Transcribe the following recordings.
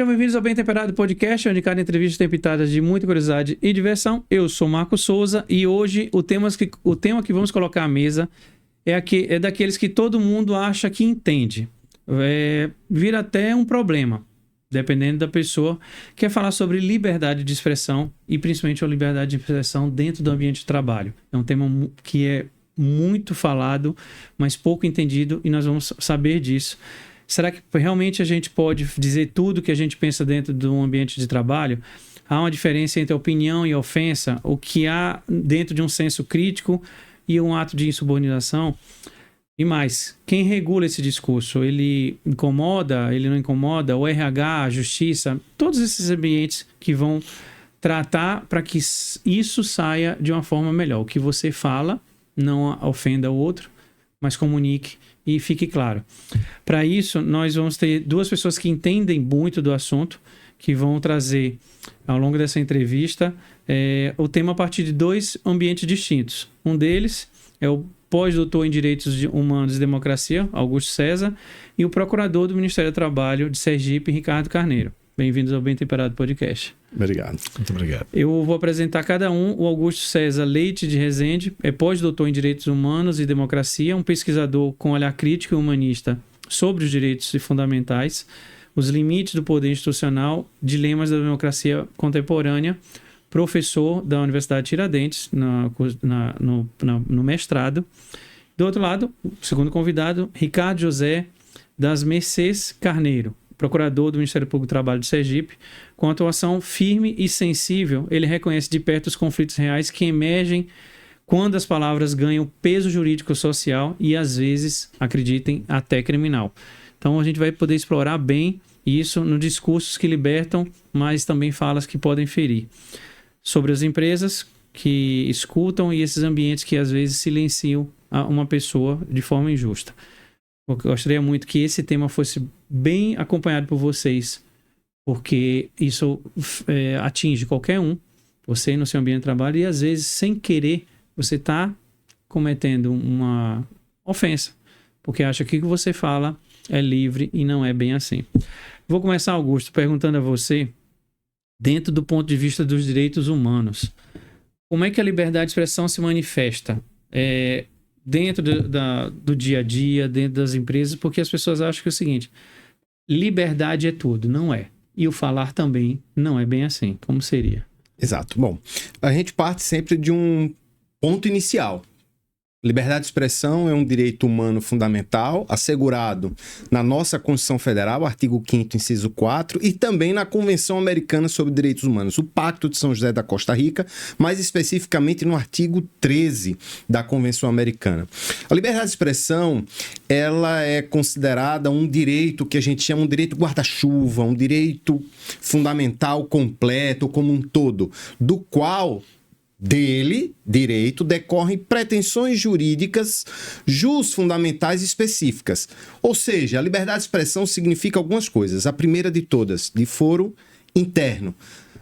Sejam bem-vindos ao Bem Temperado Podcast, onde cada entrevista tem pitadas de muita curiosidade e diversão. Eu sou Marco Souza e hoje o tema que vamos colocar à mesa é daqueles que todo mundo acha que entende. Vira até um problema, dependendo da pessoa. Quer falar sobre liberdade de expressão e principalmente a liberdade de expressão dentro do ambiente de trabalho. É um tema que é muito falado, mas pouco entendido, e nós vamos saber disso. Será que realmente a gente pode dizer tudo que a gente pensa dentro de um ambiente de trabalho? Há uma diferença entre a opinião e a ofensa? O que há dentro de um senso crítico e um ato de insubordinação? E mais, quem regula esse discurso? Ele incomoda? Ele não incomoda? O RH, a justiça? Todos esses ambientes que vão tratar para que isso saia de uma forma melhor. O que você fala não ofenda o outro, mas comunique e fique claro. Para isso, nós vamos ter duas pessoas que entendem muito do assunto, que vão trazer, ao longo dessa entrevista, o tema a partir de dois ambientes distintos. Um deles é o pós-doutor em Direitos Humanos e Democracia, Augusto César, e o procurador do Ministério do Trabalho de Sergipe, Ricardo Carneiro. Bem-vindos ao Bem Temperado Podcast. Obrigado. Muito obrigado. Eu vou apresentar cada um. O Augusto César Leite de Rezende é pós-doutor em Direitos Humanos e Democracia, um pesquisador com olhar crítico e humanista sobre os direitos fundamentais, os limites do poder institucional, dilemas da democracia contemporânea, professor da Universidade Tiradentes no mestrado. Do outro lado, o segundo convidado, Ricardo José das Mercês Carneiro, procurador do Ministério Público do Trabalho de Sergipe. Com atuação firme e sensível, ele reconhece de perto os conflitos reais que emergem quando as palavras ganham peso jurídico social e, às vezes, acreditem, até criminal. Então, a gente vai poder explorar bem isso no discursos que libertam, mas também falas que podem ferir. Sobre as empresas que escutam e esses ambientes que, às vezes, silenciam uma pessoa de forma injusta. Eu gostaria muito que esse tema fosse bem acompanhado por vocês, porque isso atinge qualquer um, você no seu ambiente de trabalho, e às vezes, sem querer, você está cometendo uma ofensa, porque acha que o que você fala é livre e não é bem assim. Vou começar, Augusto, perguntando a você, dentro do ponto de vista dos direitos humanos, como é que a liberdade de expressão se manifesta? Dentro do dia a dia, dentro das empresas, porque as pessoas acham que é o seguinte: liberdade é tudo. Não é. E o falar também não é bem assim. Como seria? Exato. Bom, a gente parte sempre de um ponto inicial. Liberdade de expressão é um direito humano fundamental, assegurado na nossa Constituição Federal, artigo 5º, inciso 4, e também na Convenção Americana sobre Direitos Humanos, o Pacto de São José da Costa Rica, mais especificamente no artigo 13 da Convenção Americana. A liberdade de expressão, ela é considerada um direito que a gente chama um direito guarda-chuva, um direito fundamental completo, como um todo, do qual direito, decorrem pretensões jurídicas, fundamentais específicas. Ou seja, a liberdade de expressão significa algumas coisas. A primeira de todas, de foro interno.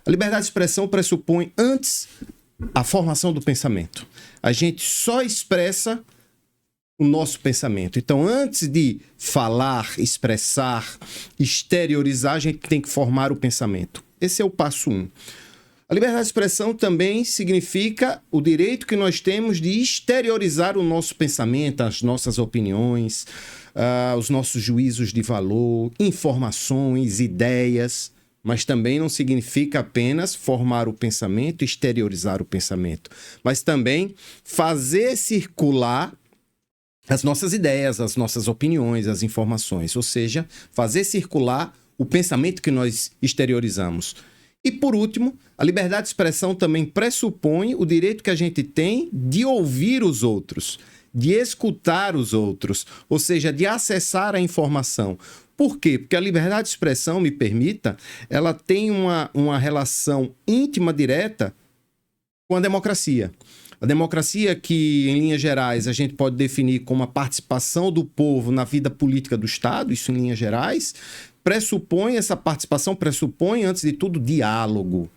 A liberdade de expressão pressupõe, antes, a formação do pensamento. A gente só expressa o nosso pensamento. Então, antes de falar, expressar, exteriorizar, a gente tem que formar o pensamento. Esse é o passo 1. A liberdade de expressão também significa o direito que nós temos de exteriorizar o nosso pensamento, as nossas opiniões, os nossos juízos de valor, informações, ideias, mas também não significa apenas formar o pensamento, exteriorizar o pensamento, mas também fazer circular as nossas ideias, as nossas opiniões, as informações, ou seja, fazer circular o pensamento que nós exteriorizamos. E, por último, a liberdade de expressão também pressupõe o direito que a gente tem de ouvir os outros, de escutar os outros, ou seja, de acessar a informação. Por quê? Porque a liberdade de expressão, me permita, ela tem uma relação íntima, direta com a democracia. A democracia que, em linhas gerais, a gente pode definir como a participação do povo na vida política do Estado, isso em linhas gerais, essa participação pressupõe, antes de tudo, diálogo,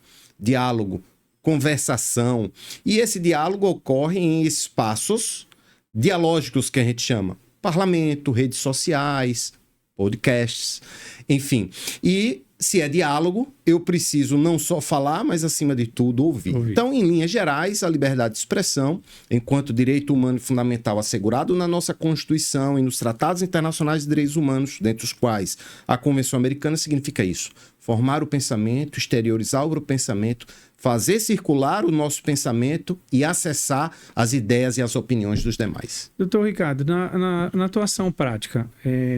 conversação. E esse diálogo ocorre em espaços dialógicos que a gente chama parlamento, redes sociais, podcasts, enfim. E se é diálogo, eu preciso não só falar, mas, acima de tudo, ouvir. Então, em linhas gerais, a liberdade de expressão, enquanto direito humano fundamental assegurado na nossa Constituição e nos tratados internacionais de direitos humanos, dentre os quais a Convenção Americana, significa isso: formar o pensamento, exteriorizar o pensamento, fazer circular o nosso pensamento e acessar as ideias e as opiniões dos demais. Doutor Ricardo, na atuação prática,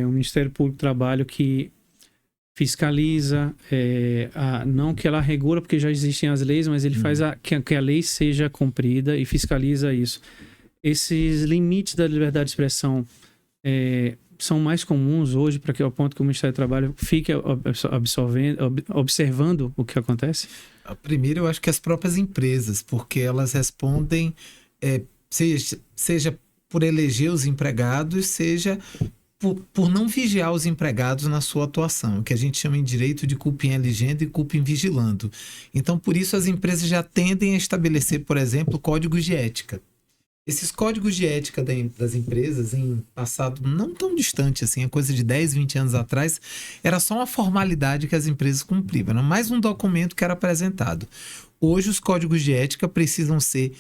o Ministério Público do Trabalho que fiscaliza, não que ela regula, porque já existem as leis, mas ele faz que a lei seja cumprida e fiscaliza isso. Esses limites da liberdade de expressão são mais comuns hoje, para que ao ponto que o Ministério do Trabalho fique observando o que acontece? Primeiro, eu acho que as próprias empresas, porque elas respondem, seja por eleger os empregados, seja por não vigiar os empregados na sua atuação, o que a gente chama em direito de culpa em elegendo e culpa em vigilando. Então, por isso, as empresas já tendem a estabelecer, por exemplo, códigos de ética. Esses códigos de ética das empresas, em passado não tão distante assim, a coisa de 10, 20 anos atrás, era só uma formalidade que as empresas cumpriam, era mais um documento que era apresentado. Hoje, os códigos de ética precisam ser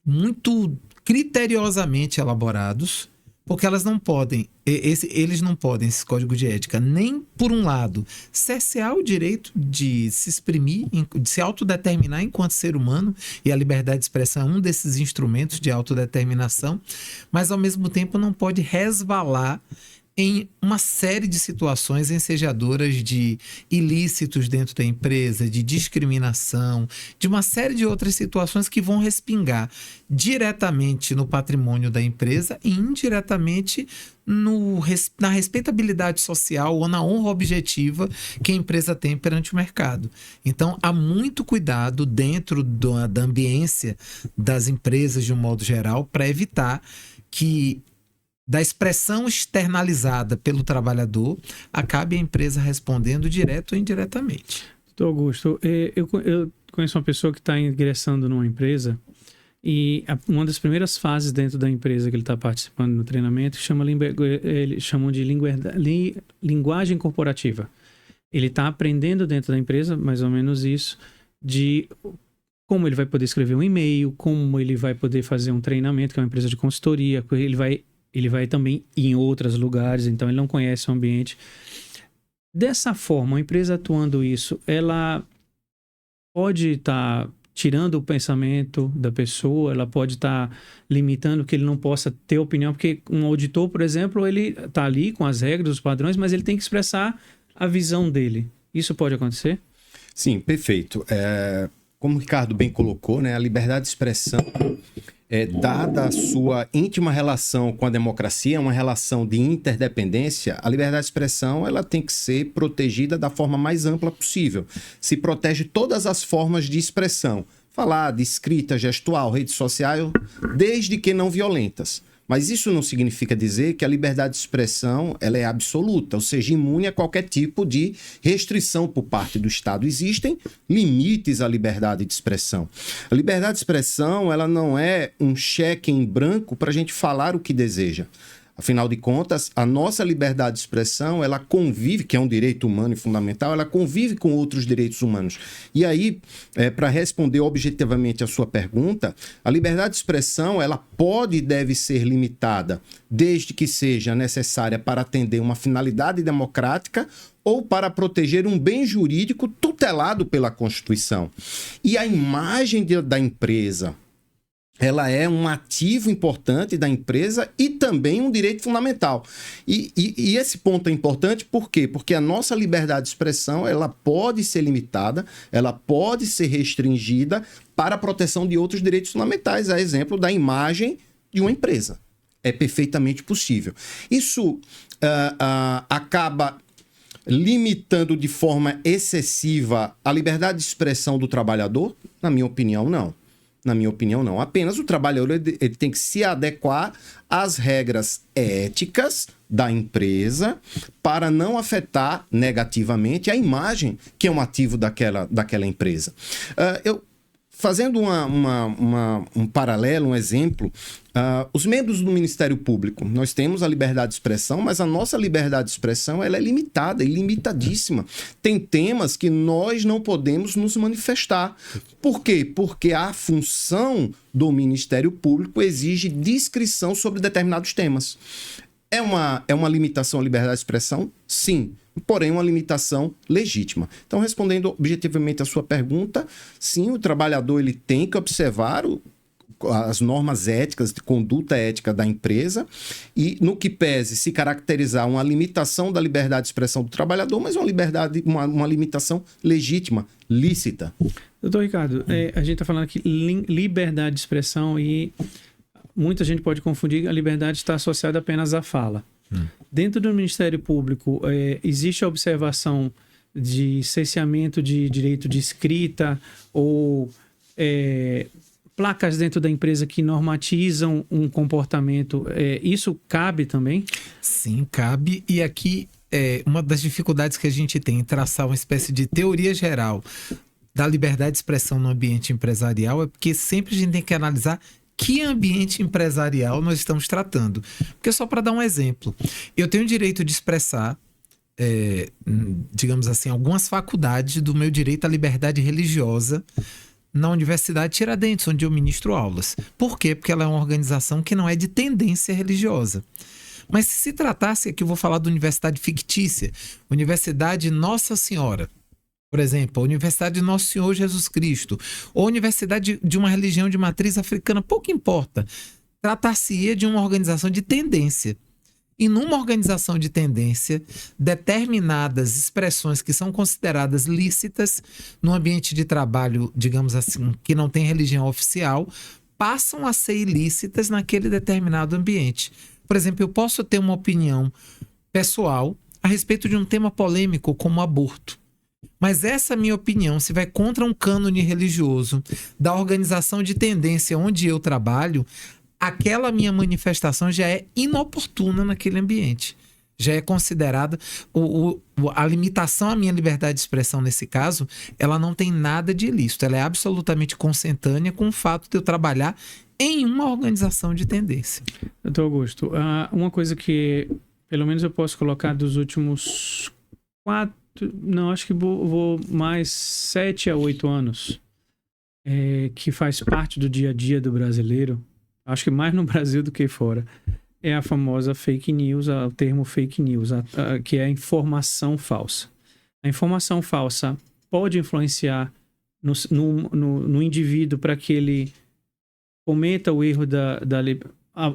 muito criteriosamente elaborados, porque eles não podem, esses códigos de ética, nem por um lado, cercear o direito de se exprimir, de se autodeterminar enquanto ser humano, e a liberdade de expressão é um desses instrumentos de autodeterminação, mas ao mesmo tempo não pode resvalar em uma série de situações ensejadoras de ilícitos dentro da empresa, de discriminação, de uma série de outras situações que vão respingar diretamente no patrimônio da empresa e indiretamente na respeitabilidade social ou na honra objetiva que a empresa tem perante o mercado. Então, há muito cuidado dentro da ambiência das empresas de um modo geral para evitar que da expressão externalizada pelo trabalhador, acabe a empresa respondendo direto ou indiretamente. Doutor Augusto, eu conheço uma pessoa que está ingressando numa empresa e uma das primeiras fases dentro da empresa que ele está participando no treinamento eles chamam de linguagem corporativa. Ele está aprendendo dentro da empresa, mais ou menos isso, de como ele vai poder escrever um e-mail, como ele vai poder fazer um treinamento, que é uma empresa de consultoria, ele vai também em outros lugares, então ele não conhece o ambiente. Dessa forma, a empresa atuando isso, ela pode estar tirando o pensamento da pessoa, ela pode estar limitando que ele não possa ter opinião, porque um auditor, por exemplo, ele está ali com as regras, os padrões, mas ele tem que expressar a visão dele. Isso pode acontecer? Sim, perfeito. Como o Ricardo bem colocou, né, a liberdade de expressão, dada a sua íntima relação com a democracia, uma relação de interdependência, a liberdade de expressão ela tem que ser protegida da forma mais ampla possível. Se protege todas as formas de expressão, falada, escrita, gestual, rede social, desde que não violentas. Mas isso não significa dizer que a liberdade de expressão ela é absoluta, ou seja, imune a qualquer tipo de restrição por parte do Estado. Existem limites à liberdade de expressão. A liberdade de expressão ela não é um cheque em branco para a gente falar o que deseja. Afinal de contas, a nossa liberdade de expressão, ela convive, que é um direito humano e fundamental, ela convive com outros direitos humanos. E aí, para responder objetivamente a sua pergunta, a liberdade de expressão, ela pode e deve ser limitada, desde que seja necessária para atender uma finalidade democrática ou para proteger um bem jurídico tutelado pela Constituição. E a imagem da empresa, ela é um ativo importante da empresa e também um direito fundamental. E esse ponto é importante por quê? Porque a nossa liberdade de expressão ela pode ser limitada, ela pode ser restringida para a proteção de outros direitos fundamentais, a exemplo da imagem de uma empresa. É perfeitamente possível. Isso acaba limitando de forma excessiva a liberdade de expressão do trabalhador? Na minha opinião, não. Na minha opinião, não. Apenas o trabalhador ele tem que se adequar às regras éticas da empresa para não afetar negativamente a imagem que é um ativo daquela empresa. Eu Fazendo um paralelo, um exemplo, os membros do Ministério Público, nós temos a liberdade de expressão, mas a nossa liberdade de expressão ela é limitada, ilimitadíssima. Tem temas que nós não podemos nos manifestar. Por quê? Porque a função do Ministério Público exige discrição sobre determinados temas. É uma limitação à liberdade de expressão? Sim. Porém, uma limitação legítima. Então, respondendo objetivamente a sua pergunta, sim, o trabalhador ele tem que observar as normas éticas, de conduta ética da empresa e, no que pese, se caracterizar uma limitação da liberdade de expressão do trabalhador, mas uma limitação legítima, lícita. Doutor Ricardo, a gente está falando aqui liberdade de expressão e muita gente pode confundir, a liberdade está associada apenas à fala. Dentro do Ministério Público, existe a observação de cerceamento de direito de escrita ou placas dentro da empresa que normatizam um comportamento. Isso cabe também? Sim, cabe. E aqui, uma das dificuldades que a gente tem em traçar uma espécie de teoria geral da liberdade de expressão no ambiente empresarial é porque sempre a gente tem que analisar que ambiente empresarial nós estamos tratando. Porque só para dar um exemplo, eu tenho o direito de expressar, digamos assim, algumas faculdades do meu direito à liberdade religiosa na Universidade Tiradentes, onde eu ministro aulas. Por quê? Porque ela é uma organização que não é de tendência religiosa. Mas se tratasse, aqui eu vou falar da universidade fictícia, Universidade Nossa Senhora, por exemplo, a Universidade de Nosso Senhor Jesus Cristo, ou a Universidade de uma religião de matriz africana, pouco importa. Tratar-se-ia de uma organização de tendência. E numa organização de tendência, determinadas expressões que são consideradas lícitas no ambiente de trabalho, digamos assim, que não tem religião oficial, passam a ser ilícitas naquele determinado ambiente. Por exemplo, eu posso ter uma opinião pessoal a respeito de um tema polêmico como aborto. Mas essa minha opinião, se vai contra um cânone religioso da organização de tendência onde eu trabalho, aquela minha manifestação já é inoportuna naquele ambiente. Já é considerada... a limitação à minha liberdade de expressão nesse caso, ela não tem nada de ilícito. Ela é absolutamente consentânea com o fato de eu trabalhar em uma organização de tendência. Doutor Augusto, uma coisa que pelo menos eu posso colocar dos últimos 7 a 8 anos, que faz parte do dia a dia do brasileiro, acho que mais no Brasil do que fora, é a famosa fake news, o termo fake news, que é a informação falsa. A informação falsa pode influenciar no indivíduo para que ele cometa o erro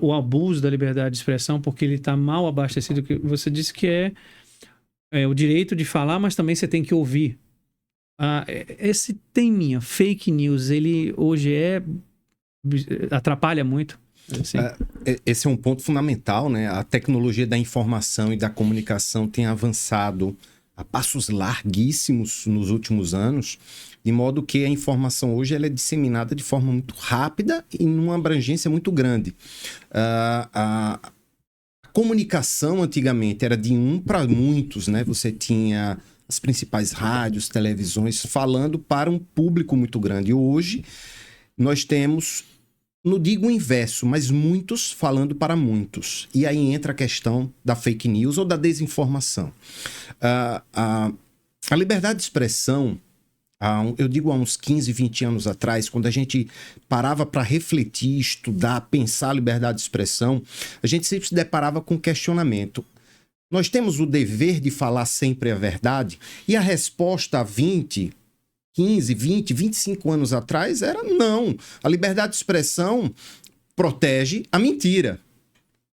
o abuso da liberdade de expressão, porque ele está mal abastecido. Que você disse que é o direito de falar, mas também você tem que ouvir. Esse teminha, fake news, ele hoje atrapalha muito. Assim. Esse é um ponto fundamental, né? A tecnologia da informação e da comunicação tem avançado a passos larguíssimos nos últimos anos, de modo que a informação hoje ela é disseminada de forma muito rápida e numa abrangência muito grande. A comunicação antigamente era de um para muitos, né? Você tinha as principais rádios, televisões falando para um público muito grande. E hoje nós temos, não digo o inverso, mas muitos falando para muitos. E aí entra a questão da fake news ou da desinformação. A liberdade de expressão, eu digo há uns 15, 20 anos atrás, quando a gente parava para refletir, estudar, pensar a liberdade de expressão, a gente sempre se deparava com questionamento. Nós temos o dever de falar sempre a verdade? E a resposta há 15, 20, 25 anos atrás era não. A liberdade de expressão protege a mentira.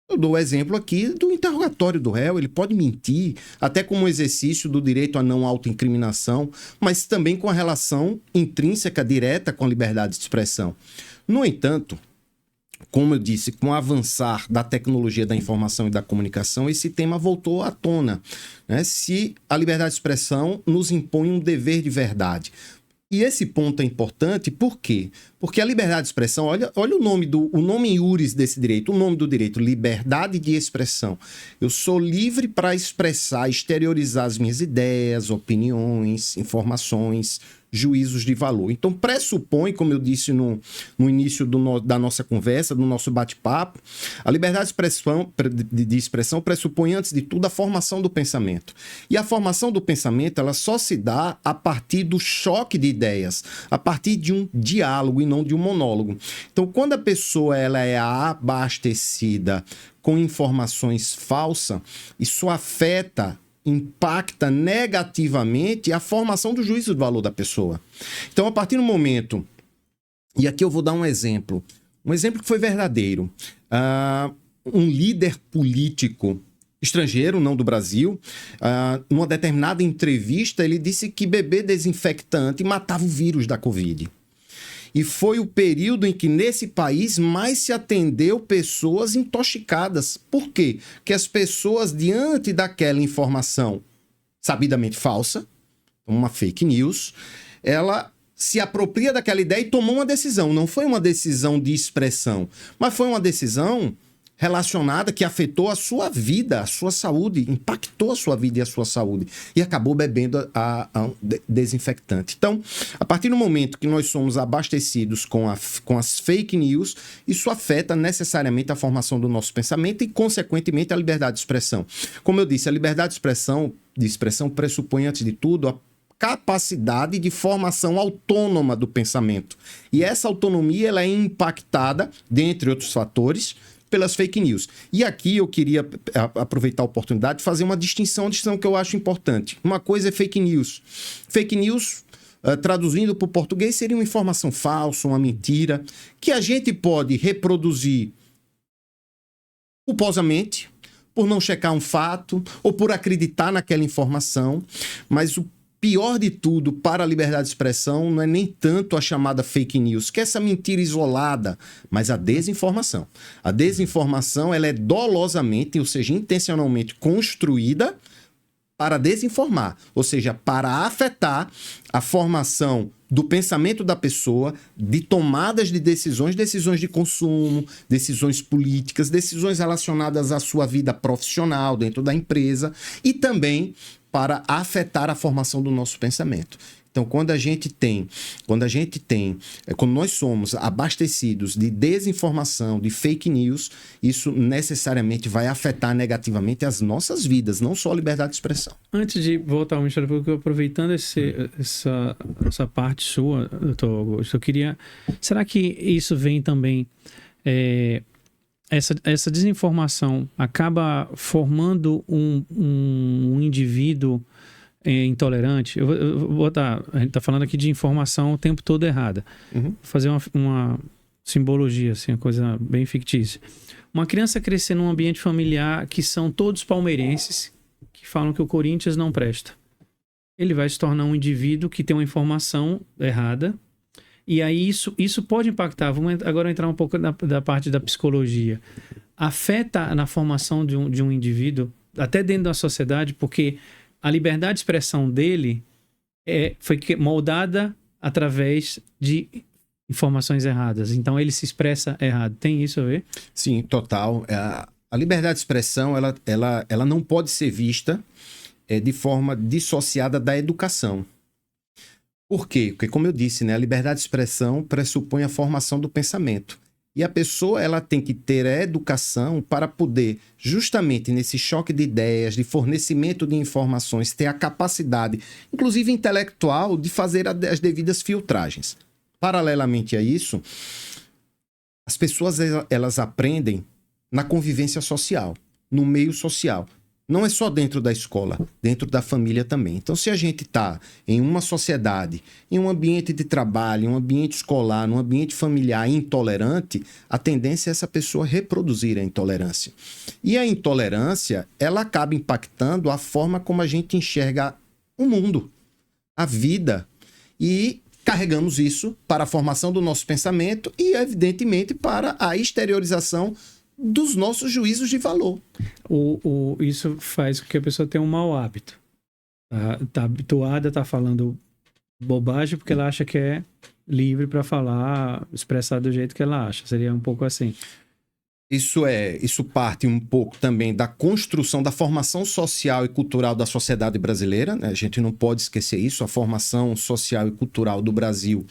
Eu dou o exemplo aqui do interrogatório do réu. Ele pode mentir, até como exercício do direito à não autoincriminação, mas também com a relação intrínseca, direta com a liberdade de expressão. No entanto, como eu disse, com o avançar da tecnologia da informação e da comunicação, esse tema voltou à tona, né? Se a liberdade de expressão nos impõe um dever de verdade. E esse ponto é importante, por quê? Porque a liberdade de expressão, olha o nome iuris desse direito, o nome do direito, liberdade de expressão. Eu sou livre para expressar, exteriorizar as minhas ideias, opiniões, informações, juízos de valor. Então, pressupõe, como eu disse no início da nossa conversa, do nosso bate-papo, a liberdade de expressão pressupõe, antes de tudo, a formação do pensamento. E a formação do pensamento, ela só se dá a partir do choque de ideias, a partir de um diálogo e não de um monólogo. Então, quando a pessoa ela é abastecida com informações falsas, isso impacta negativamente a formação do juízo de valor da pessoa. Então, a partir do momento, e aqui eu vou dar um exemplo que foi verdadeiro. Um líder político estrangeiro, não do Brasil, numa determinada entrevista, ele disse que beber desinfectante matava o vírus da Covid. E foi o período em que, nesse país, mais se atendeu pessoas intoxicadas. Por quê? Porque as pessoas, diante daquela informação sabidamente falsa, uma fake news, ela se apropria daquela ideia e tomou uma decisão. Não foi uma decisão de expressão, mas foi uma decisão relacionada que afetou a sua vida, a sua saúde, impactou a sua vida e a sua saúde, e acabou bebendo a desinfectante. Então, a partir do momento que nós somos abastecidos com as fake news, isso afeta necessariamente a formação do nosso pensamento e, consequentemente, a liberdade de expressão. Como eu disse, a liberdade de expressão pressupõe, antes de tudo, a capacidade de formação autônoma do pensamento. E essa autonomia ela é impactada, dentre outros fatores, pelas fake news. E aqui eu queria aproveitar a oportunidade de fazer uma distinção que eu acho importante. Uma coisa é fake news. Fake news, traduzindo para o português, seria uma informação falsa, uma mentira, que a gente pode reproduzir culposamente, por não checar um fato, ou por acreditar naquela informação, mas o pior de tudo para a liberdade de expressão não é nem tanto a chamada fake news, que é essa mentira isolada, mas a desinformação. A desinformação ela é dolosamente, ou seja, intencionalmente construída para desinformar, ou seja, para afetar a formação do pensamento da pessoa, de tomadas de decisões de consumo, decisões políticas, decisões relacionadas à sua vida profissional dentro da empresa e também para afetar a formação do nosso pensamento. Então, quando nós somos abastecidos de desinformação, de fake news, isso necessariamente vai afetar negativamente as nossas vidas, não só a liberdade de expressão. Antes de voltar ao Ministério Público, aproveitando essa parte sua, doutor Augusto, eu queria... Será que isso vem também... Essa desinformação acaba formando um indivíduo intolerante? Eu vou botar... A gente está falando aqui de informação o tempo todo errada. Uhum. Vou fazer uma simbologia, assim, uma coisa bem fictícia. Uma criança crescer num ambiente familiar que são todos palmeirenses, que falam que o Corinthians não presta. Ele vai se tornar um indivíduo que tem uma informação errada. E aí isso pode impactar. Vamos agora entrar um pouco da parte da psicologia. Afeta na formação de um indivíduo, até dentro da sociedade, porque a liberdade de expressão dele foi moldada através de informações erradas. Então ele se expressa errado. Tem isso a ver? Sim, total. A liberdade de expressão ela não pode ser vista de forma dissociada da educação. Por quê? Porque, como eu disse, né, a liberdade de expressão pressupõe a formação do pensamento. E a pessoa ela tem que ter a educação para poder, justamente nesse choque de ideias, de fornecimento de informações, ter a capacidade, inclusive intelectual, de fazer as devidas filtragens. Paralelamente a isso, as pessoas elas aprendem na convivência social, no meio social. Não é só dentro da escola, dentro da família também. Então, se a gente está em uma sociedade, em um ambiente de trabalho, em um ambiente escolar, num ambiente familiar intolerante, a tendência é essa pessoa reproduzir a intolerância. E a intolerância, ela acaba impactando a forma como a gente enxerga o mundo, a vida. E carregamos isso para a formação do nosso pensamento e, evidentemente, para a exteriorização dos nossos juízos de valor. Isso faz com que a pessoa tenha um mau hábito. Tá habituada, tá falando bobagem porque ela acha que é livre para falar, expressar do jeito que ela acha. Seria um pouco assim. Isso parte um pouco também da construção, da formação social e cultural da sociedade brasileira, né? A gente não pode esquecer isso. A formação social e cultural do Brasil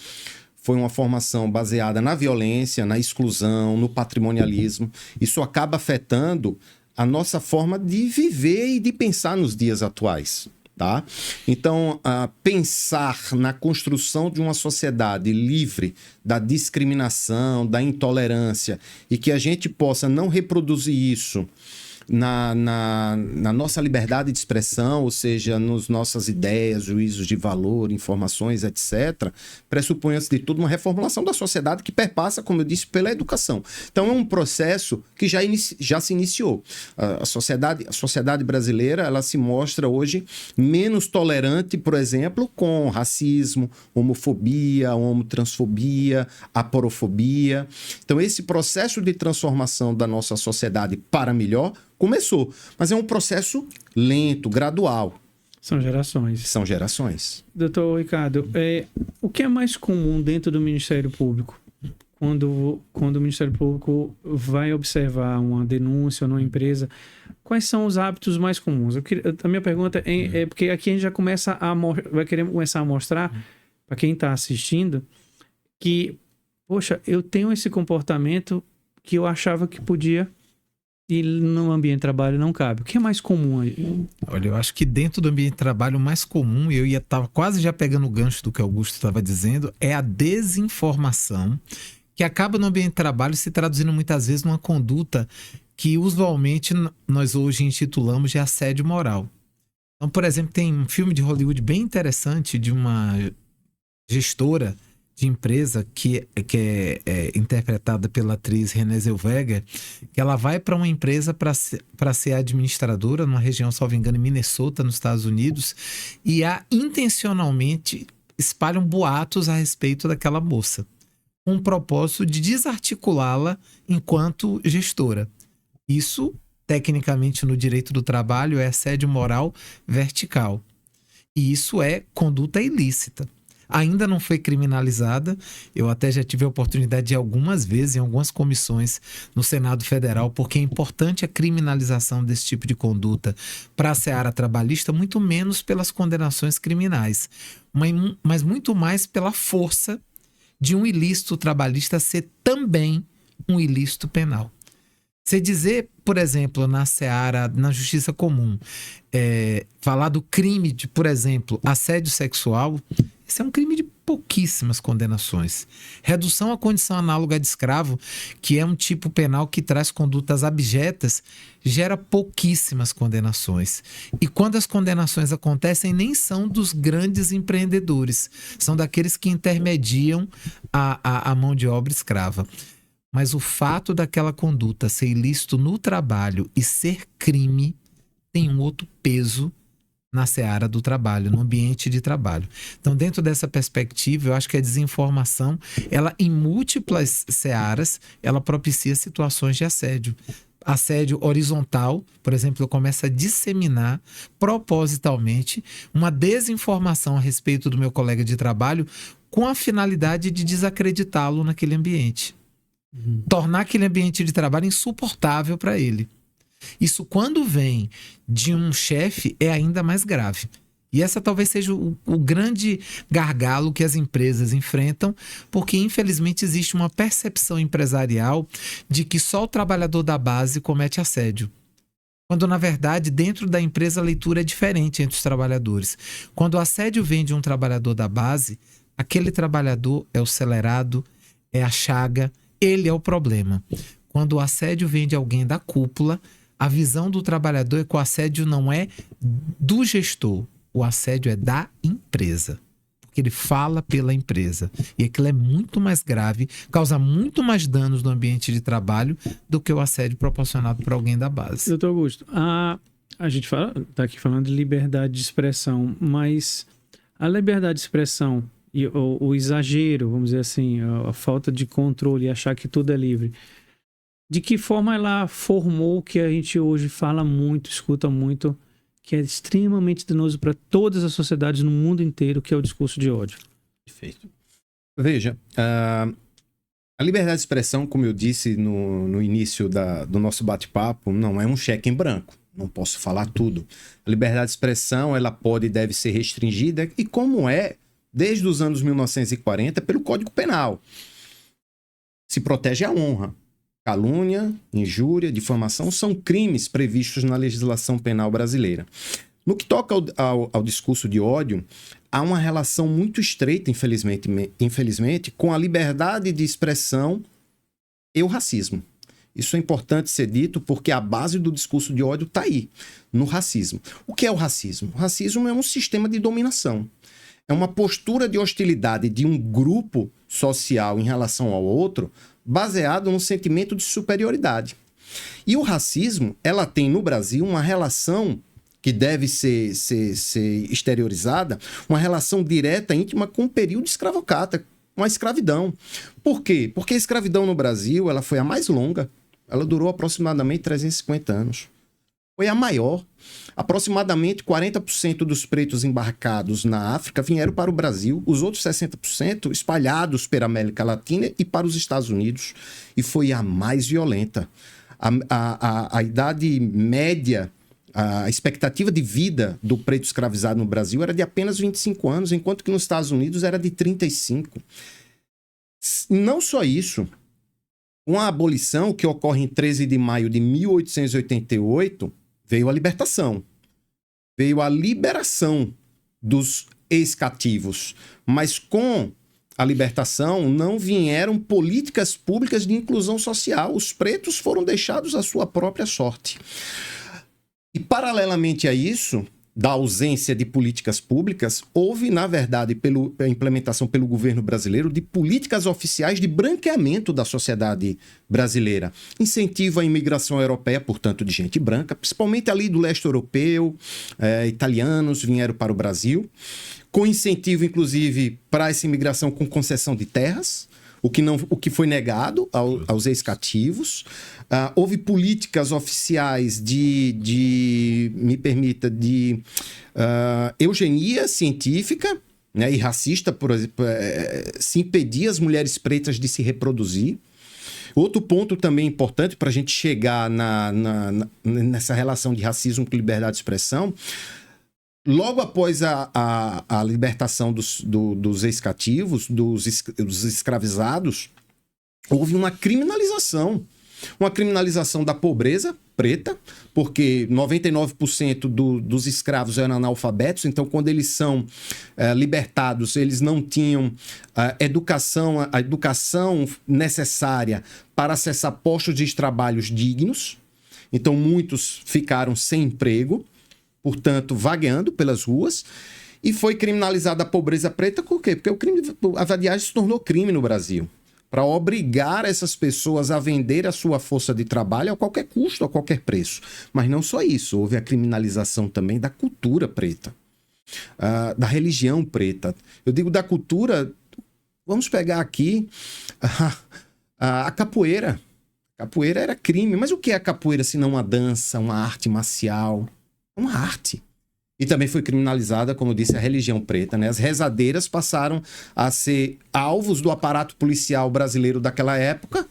foi uma formação baseada na violência, na exclusão, no patrimonialismo. Isso acaba afetando a nossa forma de viver e de pensar nos dias atuais. Tá? Então, pensar na construção de uma sociedade livre da discriminação, da intolerância, e que a gente possa não reproduzir isso na nossa liberdade de expressão, ou seja, nas nossas ideias, juízos de valor, informações, etc., pressupõe, antes de tudo, uma reformulação da sociedade que perpassa, como eu disse, pela educação. Então, é um processo que já se iniciou. A sociedade brasileira, ela se mostra hoje menos tolerante, por exemplo, com racismo, homofobia, homotransfobia, aporofobia. Então, esse processo de transformação da nossa sociedade para melhor começou, mas é um processo lento, gradual. São gerações. São gerações. Doutor Ricardo, o que é mais comum dentro do Ministério Público? Quando o Ministério Público vai observar uma denúncia numa empresa, quais são os hábitos mais comuns? A minha pergunta é porque aqui a gente já vai querer começar a mostrar para quem está assistindo que, poxa, eu tenho esse comportamento que eu achava que podia e no ambiente de trabalho não cabe. O que é mais comum aí? Olha, eu acho que dentro do ambiente de trabalho o mais comum, eu estava quase já pegando o gancho do que Augusto estava dizendo, é a desinformação, que acaba no ambiente de trabalho se traduzindo muitas vezes numa conduta que usualmente nós hoje intitulamos de assédio moral. Então, por exemplo, tem um filme de Hollywood bem interessante de uma gestora de empresa que é interpretada pela atriz Renée Zellweger, que ela vai para uma empresa para ser administradora numa região, salvo engano, em Minnesota, nos Estados Unidos, e intencionalmente espalham boatos a respeito daquela moça, com o propósito de desarticulá-la enquanto gestora. Isso, tecnicamente, no direito do trabalho, é assédio moral vertical. E isso é conduta ilícita. Ainda não foi criminalizada. Eu até já tive a oportunidade de algumas vezes, em algumas comissões no Senado Federal, porque é importante a criminalização desse tipo de conduta para a seara trabalhista, muito menos pelas condenações criminais, mas muito mais pela força de um ilícito trabalhista ser também um ilícito penal. Você dizer, por exemplo, na seara, na justiça comum, falar do crime de, por exemplo, assédio sexual, esse é um crime de pouquíssimas condenações. Redução à condição análoga de escravo, que é um tipo penal que traz condutas abjetas, gera pouquíssimas condenações. E quando as condenações acontecem, nem são dos grandes empreendedores, são daqueles que intermediam a mão de obra escrava. Mas o fato daquela conduta ser ilícito no trabalho e ser crime tem um outro peso na seara do trabalho, no ambiente de trabalho. Então, dentro dessa perspectiva, eu acho que a desinformação, ela em múltiplas searas, ela propicia situações de assédio. Assédio horizontal, por exemplo, eu começo a disseminar propositalmente uma desinformação a respeito do meu colega de trabalho com a finalidade de desacreditá-lo naquele ambiente. Tornar aquele ambiente de trabalho insuportável para ele. Isso, quando vem de um chefe, é ainda mais grave. E essa talvez seja o grande gargalo que as empresas enfrentam, porque infelizmente existe uma percepção empresarial de que só o trabalhador da base comete assédio. Quando, na verdade, dentro da empresa a leitura é diferente entre os trabalhadores. Quando o assédio vem de um trabalhador da base, aquele trabalhador é o celerado, é a chaga, ele é o problema. Quando o assédio vem de alguém da cúpula, a visão do trabalhador é que o assédio não é do gestor, o assédio é da empresa. Porque ele fala pela empresa. E aquilo é muito mais grave, causa muito mais danos no ambiente de trabalho do que o assédio proporcionado por alguém da base. Doutor Augusto, a gente está aqui falando de liberdade de expressão, mas a liberdade de expressão e o exagero, vamos dizer assim, a falta de controle, achar que tudo é livre, de que forma ela formou o que a gente hoje fala muito, escuta muito, que é extremamente danoso para todas as sociedades no mundo inteiro, que é o discurso de ódio? Perfeito. Veja, A liberdade de expressão, como eu disse no início do nosso bate-papo, não é um cheque em branco. Não posso falar tudo. A liberdade de expressão, ela pode e deve ser restringida, e como é, desde os anos 1940, pelo Código Penal. Se protege a honra. Calúnia, injúria, difamação são crimes previstos na legislação penal brasileira. No que toca ao discurso de ódio, há uma relação muito estreita, infelizmente, com a liberdade de expressão e o racismo. Isso é importante ser dito porque a base do discurso de ódio está aí, no racismo. O que é o racismo? O racismo é um sistema de dominação. É uma postura de hostilidade de um grupo social em relação ao outro, baseado no sentimento de superioridade. E o racismo, ela tem no Brasil uma relação que deve ser exteriorizada, uma relação direta, íntima com o período escravocrata, com a escravidão. Por quê? Porque a escravidão no Brasil, ela foi a mais longa, ela durou aproximadamente 350 anos. Foi a maior. Aproximadamente 40% dos pretos embarcados na África vieram para o Brasil, os outros 60% espalhados pela América Latina e para os Estados Unidos. E foi a mais violenta. A idade média, a expectativa de vida do preto escravizado no Brasil era de apenas 25 anos, enquanto que nos Estados Unidos era de 35. Não só isso, com a abolição, que ocorre em 13 de maio de 1888, veio a libertação, veio a liberação dos ex-cativos, mas com a libertação não vieram políticas públicas de inclusão social. Os pretos foram deixados à sua própria sorte. E, paralelamente a isso, da ausência de políticas públicas, houve, na verdade, a implementação pelo governo brasileiro de políticas oficiais de branqueamento da sociedade brasileira. Incentivo à imigração europeia, portanto, de gente branca, principalmente ali do leste europeu, italianos vieram para o Brasil, com incentivo, inclusive, para essa imigração com concessão de terras, o que foi negado aos ex-cativos. Houve políticas oficiais de eugenia científica, né, e racista, por exemplo, se impedir as mulheres pretas de se reproduzir. Outro ponto também importante para a gente chegar nessa relação de racismo com liberdade de expressão, logo após a libertação dos ex-cativos, dos escravizados, houve uma criminalização da pobreza preta, porque 99% dos escravos eram analfabetos, então quando eles são libertados, eles não tinham a educação necessária para acessar postos de trabalhos dignos, então muitos ficaram sem emprego, portanto, vagueando pelas ruas, e foi criminalizada a pobreza preta, por quê? Porque a vadiagem se tornou crime no Brasil, para obrigar essas pessoas a vender a sua força de trabalho a qualquer custo, a qualquer preço. Mas não só isso, houve a criminalização também da cultura preta, da religião preta. Eu digo da cultura, vamos pegar aqui a capoeira. A capoeira era crime, mas o que é a capoeira se não uma dança, uma arte marcial? Uma arte. E também foi criminalizada, como eu disse, a religião preta, né? As rezadeiras passaram a ser alvos do aparato policial brasileiro daquela época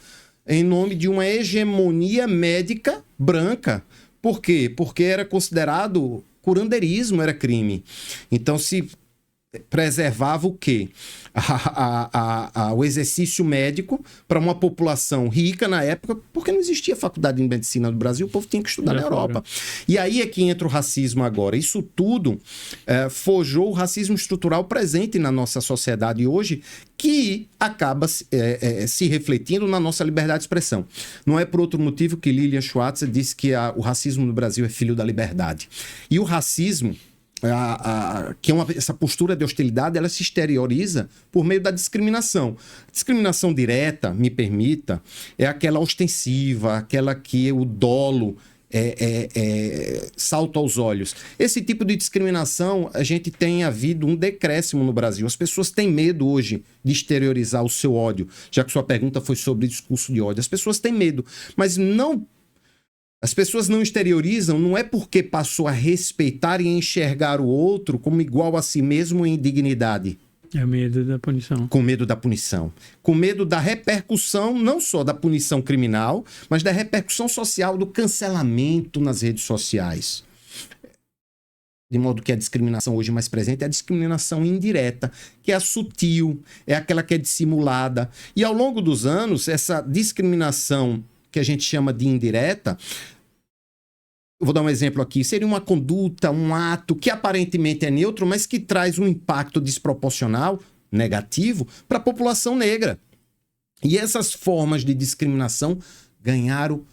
em nome de uma hegemonia médica branca. Por quê? Porque era considerado curandeirismo, era crime. Então se preservava o quê? O exercício médico para uma população rica na época, porque não existia faculdade de medicina no Brasil, o povo tinha que estudar na Europa. E aí é que entra o racismo agora. Isso tudo forjou o racismo estrutural presente na nossa sociedade hoje, que acaba se refletindo na nossa liberdade de expressão. Não é por outro motivo que Lilian Schwartz disse que o racismo no Brasil é filho da liberdade. E o racismo, que é essa postura de hostilidade, ela se exterioriza por meio da discriminação. Discriminação direta, me permita, é aquela ostensiva, aquela que o dolo salta aos olhos. Esse tipo de discriminação, a gente tem havido um decréscimo no Brasil. As pessoas têm medo hoje de exteriorizar o seu ódio, já que sua pergunta foi sobre discurso de ódio. As pessoas têm medo, mas não... As pessoas não exteriorizam, não é porque passou a respeitar e enxergar o outro como igual a si mesmo em dignidade. É o medo da punição. Com medo da punição. Com medo da repercussão, não só da punição criminal, mas da repercussão social, do cancelamento nas redes sociais. De modo que a discriminação hoje mais presente é a discriminação indireta, que é a sutil, é aquela que é dissimulada. E ao longo dos anos, essa discriminação que a gente chama de indireta, eu vou dar um exemplo aqui, seria uma conduta, um ato que aparentemente é neutro, mas que traz um impacto desproporcional, negativo, para a população negra. E essas formas de discriminação ganharam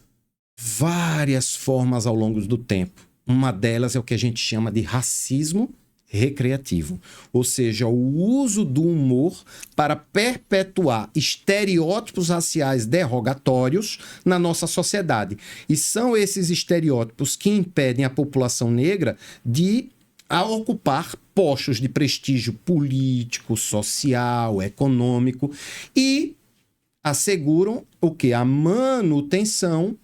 várias formas ao longo do tempo. Uma delas é o que a gente chama de racismo recreativo, ou seja, o uso do humor para perpetuar estereótipos raciais derrogatórios na nossa sociedade. E são esses estereótipos que impedem a população negra de ocupar postos de prestígio político, social, econômico e asseguram o quê? A manutenção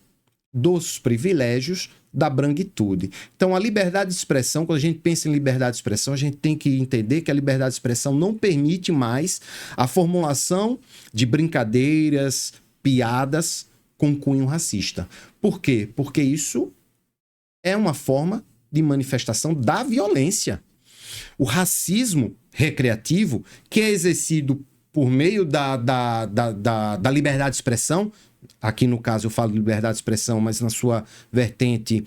dos privilégios da branquitude. Então, a liberdade de expressão, quando a gente pensa em liberdade de expressão, a gente tem que entender que a liberdade de expressão não permite mais a formulação de brincadeiras, piadas com cunho racista. Por quê? Porque isso é uma forma de manifestação da violência. O racismo recreativo, que é exercido por meio da liberdade de expressão, aqui no caso eu falo de liberdade de expressão, mas na sua vertente,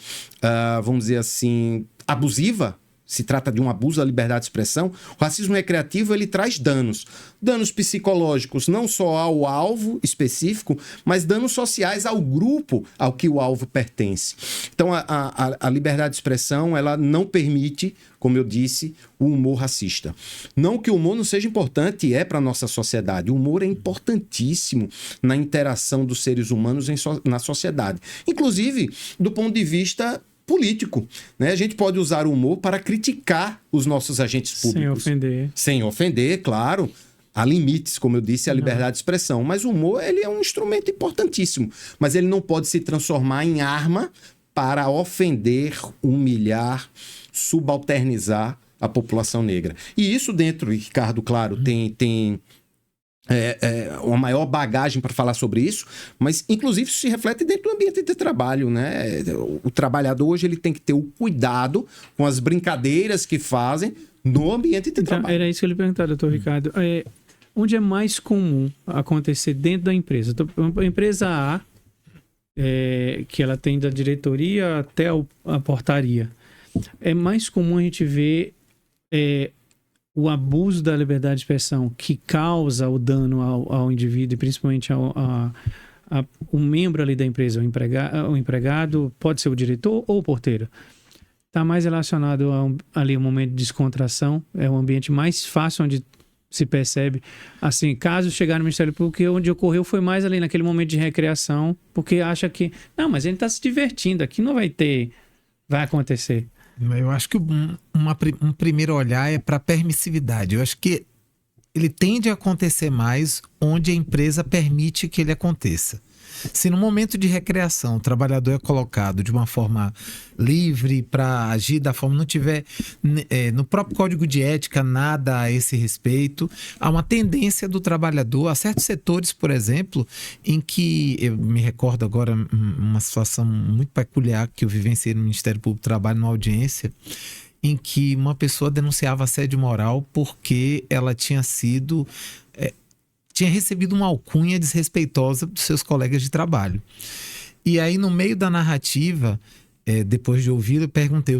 vamos dizer assim, abusiva, se trata de um abuso da liberdade de expressão, o racismo recreativo ele traz danos. Danos psicológicos não só ao alvo específico, mas danos sociais ao grupo ao que o alvo pertence. Então a liberdade de expressão ela não permite, como eu disse, o humor racista. Não que o humor não seja importante, é para a nossa sociedade. O humor é importantíssimo na interação dos seres humanos na sociedade. Inclusive, do ponto de vista político, né? A gente pode usar o humor para criticar os nossos agentes públicos. Sem ofender. Sem ofender, claro. Há limites, como eu disse, à liberdade de expressão. Mas o humor ele é um instrumento importantíssimo. Mas ele não pode se transformar em arma para ofender, humilhar, subalternizar a população negra. E isso dentro, Ricardo, claro, tem uma maior bagagem para falar sobre isso, mas inclusive isso se reflete dentro do ambiente de trabalho, né? O trabalhador hoje ele tem que ter o cuidado com as brincadeiras que fazem no ambiente de trabalho. Era isso que eu lhe perguntava, doutor Ricardo. Onde é mais comum acontecer dentro da empresa? A empresa A, que ela tem da diretoria até a portaria, é mais comum a gente ver o abuso da liberdade de expressão que causa o dano ao indivíduo e principalmente o membro ali da empresa, o empregado, pode ser o diretor ou o porteiro. Está mais relacionado ali um momento de descontração, é um ambiente mais fácil onde se percebe, assim, caso chegar no Ministério Público, onde ocorreu foi mais ali naquele momento de recreação, porque acha que, não, mas ele está se divertindo, aqui não vai acontecer. Eu acho que um primeiro olhar é para permissividade. Eu acho que ele tende a acontecer mais onde a empresa permite que ele aconteça. Se no momento de recreação o trabalhador é colocado de uma forma livre para agir da forma, não tiver no próprio código de ética nada a esse respeito, há uma tendência do trabalhador, há certos setores, por exemplo, em que, eu me recordo agora uma situação muito peculiar que eu vivenciei no Ministério Público do Trabalho, numa audiência, em que uma pessoa denunciava assédio moral porque ela tinha recebido uma alcunha desrespeitosa dos seus colegas de trabalho. E aí, no meio da narrativa, depois de ouvir,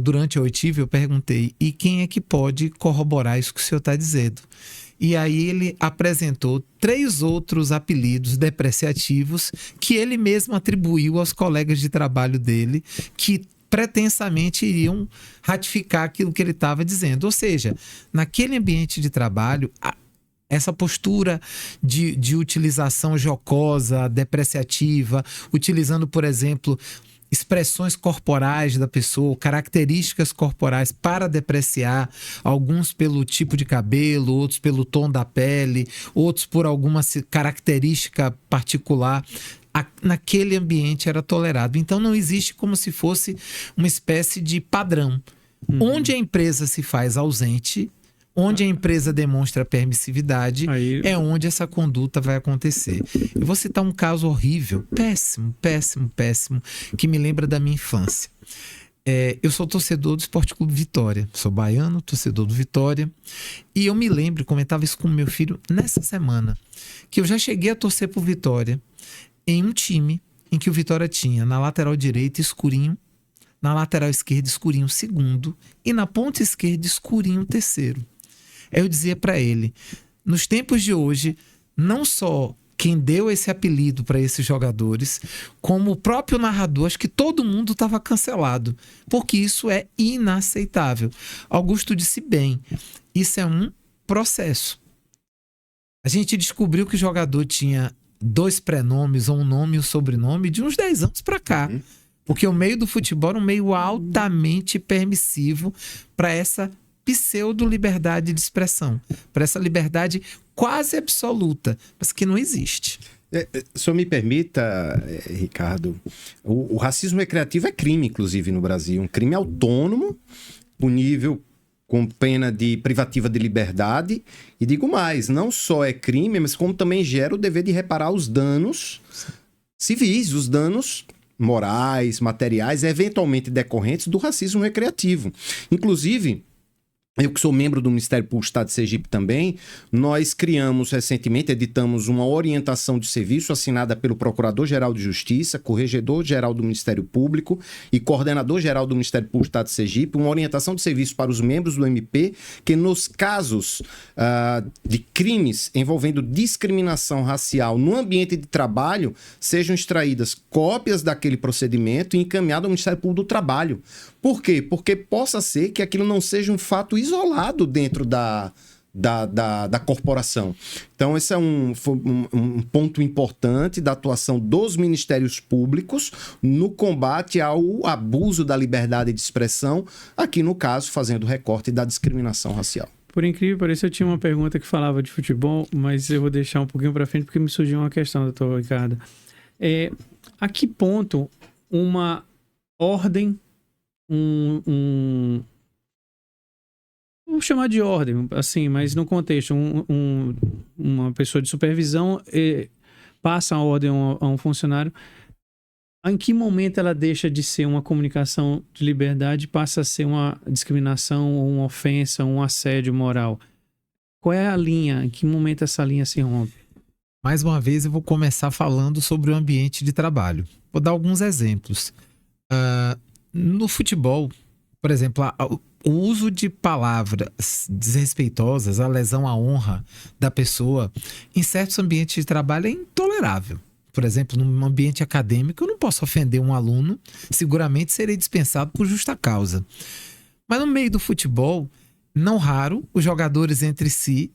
durante a oitiva, eu perguntei, e quem é que pode corroborar isso que o senhor está dizendo? E aí ele apresentou 3 outros apelidos depreciativos que ele mesmo atribuiu aos colegas de trabalho dele, que pretensamente iriam ratificar aquilo que ele estava dizendo. Ou seja, naquele ambiente de trabalho, essa postura de utilização jocosa, depreciativa, utilizando, por exemplo, expressões corporais da pessoa, características corporais para depreciar, alguns pelo tipo de cabelo, outros pelo tom da pele, outros por alguma característica particular. Naquele ambiente era tolerado. Então não existe como se fosse uma espécie de padrão. Onde a empresa se faz ausente, Onde a empresa demonstra permissividade, Aí- é onde essa conduta vai acontecer. Eu vou citar um caso horrível, péssimo, que me lembra da minha infância. Eu sou torcedor do Sport Clube Vitória. Sou baiano, torcedor do Vitória. E eu me lembro, comentava isso com meu filho nessa semana, que eu já cheguei a torcer por Vitória em um time em que o Vitória tinha na lateral direita escurinho, na lateral esquerda escurinho segundo e na ponta esquerda escurinho terceiro. Aí eu dizia para ele, nos tempos de hoje, não só quem deu esse apelido para esses jogadores, como o próprio narrador, acho que todo mundo estava cancelado, porque isso é inaceitável. Augusto disse bem, isso é um processo. A gente descobriu que o jogador tinha 2 prenomes, ou um nome e um sobrenome, de uns 10 anos para cá. Porque o meio do futebol é um meio altamente permissivo para essa pseudo-liberdade de expressão, para essa liberdade quase absoluta, mas que não existe. Se eu me permita, Ricardo, o racismo recreativo é crime, inclusive, no Brasil. Um crime autônomo, punível com pena de privativa de liberdade. E digo mais, não só é crime, mas como também gera o dever de reparar os danos civis, os danos morais, materiais, eventualmente decorrentes do racismo recreativo. Inclusive, eu que sou membro do Ministério Público do Estado de Sergipe também, nós criamos recentemente, editamos uma orientação de serviço assinada pelo Procurador-Geral de Justiça, Corregedor-Geral do Ministério Público e Coordenador-Geral do Ministério Público do Estado de Sergipe, uma orientação de serviço para os membros do MP, que nos casos de crimes envolvendo discriminação racial no ambiente de trabalho, sejam extraídas cópias daquele procedimento e encaminhado ao Ministério Público do Trabalho. Por quê? Porque possa ser que aquilo não seja um fato isolado dentro da corporação. Então, esse é um ponto importante da atuação dos ministérios públicos no combate ao abuso da liberdade de expressão, aqui no caso, fazendo recorte da discriminação racial. Por incrível que pareça, eu tinha uma pergunta que falava de futebol, mas eu vou deixar um pouquinho para frente porque me surgiu uma questão, doutor Ricardo. A que ponto uma ordem, vamos chamar de ordem, assim, mas no contexto, uma pessoa de supervisão passa a ordem a um funcionário, em que momento ela deixa de ser uma comunicação de liberdade e passa a ser uma discriminação, uma ofensa, um assédio moral? Qual é a linha? Em que momento essa linha se rompe? Mais uma vez, eu vou começar falando sobre o ambiente de trabalho. Vou dar alguns exemplos. No futebol, por exemplo, o uso de palavras desrespeitosas, a lesão à honra da pessoa, em certos ambientes de trabalho é intolerável. Por exemplo, num ambiente acadêmico, eu não posso ofender um aluno, seguramente serei dispensado por justa causa. Mas no meio do futebol, não raro, os jogadores entre si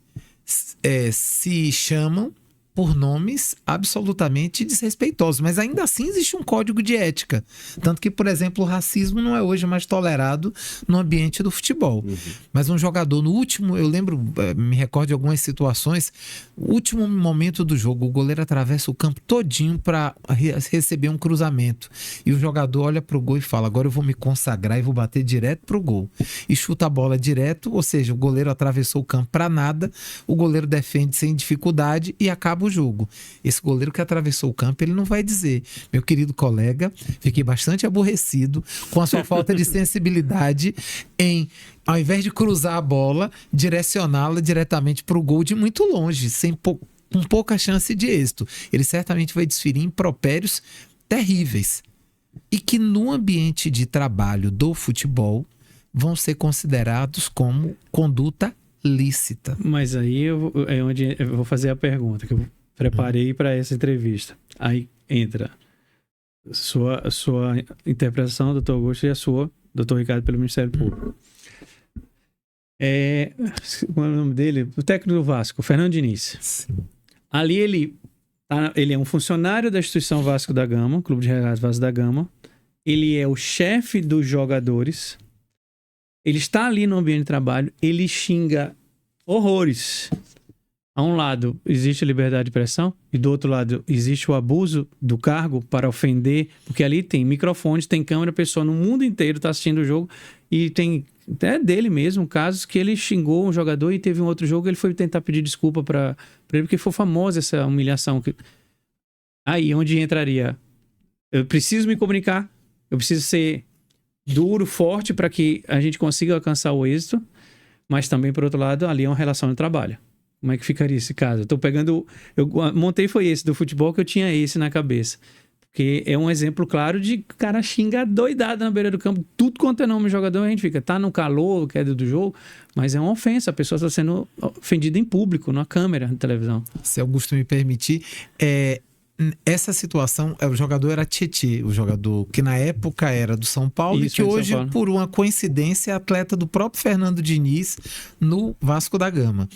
se chamam por nomes absolutamente desrespeitosos, mas ainda assim existe um código de ética, tanto que, por exemplo, o racismo não é hoje mais tolerado no ambiente do futebol. Mas um jogador no último, eu lembro, me recordo de algumas situações, o último momento do jogo, o goleiro atravessa o campo todinho para receber um cruzamento, e o jogador olha pro gol e fala, agora eu vou me consagrar e vou bater direto pro gol, e chuta a bola direto, ou seja, o goleiro atravessou o campo para nada, o goleiro defende sem dificuldade e acaba o jogo. Esse goleiro que atravessou o campo, ele não vai dizer, meu querido colega, fiquei bastante aborrecido com a sua falta de sensibilidade em, ao invés de cruzar a bola, direcioná-la diretamente para o gol de muito longe, com pouca chance de êxito. Ele certamente vai desferir impropérios terríveis e que no ambiente de trabalho do futebol vão ser considerados como conduta lícita. Mas aí é onde eu vou fazer a pergunta que eu preparei para essa entrevista. Aí entra sua interpretação, doutor Augusto, e a sua, doutor Ricardo, pelo Ministério Público. Qual é o nome dele? O técnico do Vasco, Fernando Diniz. Sim. Ali ele é um funcionário da instituição Vasco da Gama, Clube de Regatas Vasco da Gama. Ele é o chefe dos jogadores. Ele está ali no ambiente de trabalho, ele xinga horrores. A um lado existe a liberdade de expressão e do outro lado existe o abuso do cargo para ofender, porque ali tem microfones, tem câmera, a pessoa no mundo inteiro está assistindo o jogo e tem até dele mesmo, casos que ele xingou um jogador e teve um outro jogo, ele foi tentar pedir desculpa para ele, porque foi famosa essa humilhação. Aí, onde entraria? Eu preciso me comunicar, eu preciso ser duro, forte, para que a gente consiga alcançar o êxito, mas também, por outro lado, ali é uma relação de trabalho. Como é que ficaria esse caso? Eu montei foi esse do futebol, que eu tinha esse na cabeça. Porque é um exemplo claro de cara xinga doidado na beira do campo. Tudo quanto é nome de jogador, a gente fica, tá no calor, queda do jogo, mas é uma ofensa. A pessoa está sendo ofendida em público, na câmera, na televisão. Se Augusto me permitir, essa situação, o jogador era Tietê, o jogador que na época era do São Paulo. Isso, e que São hoje, Paulo. por uma coincidência, é atleta do próprio Fernando Diniz no Vasco da Gama.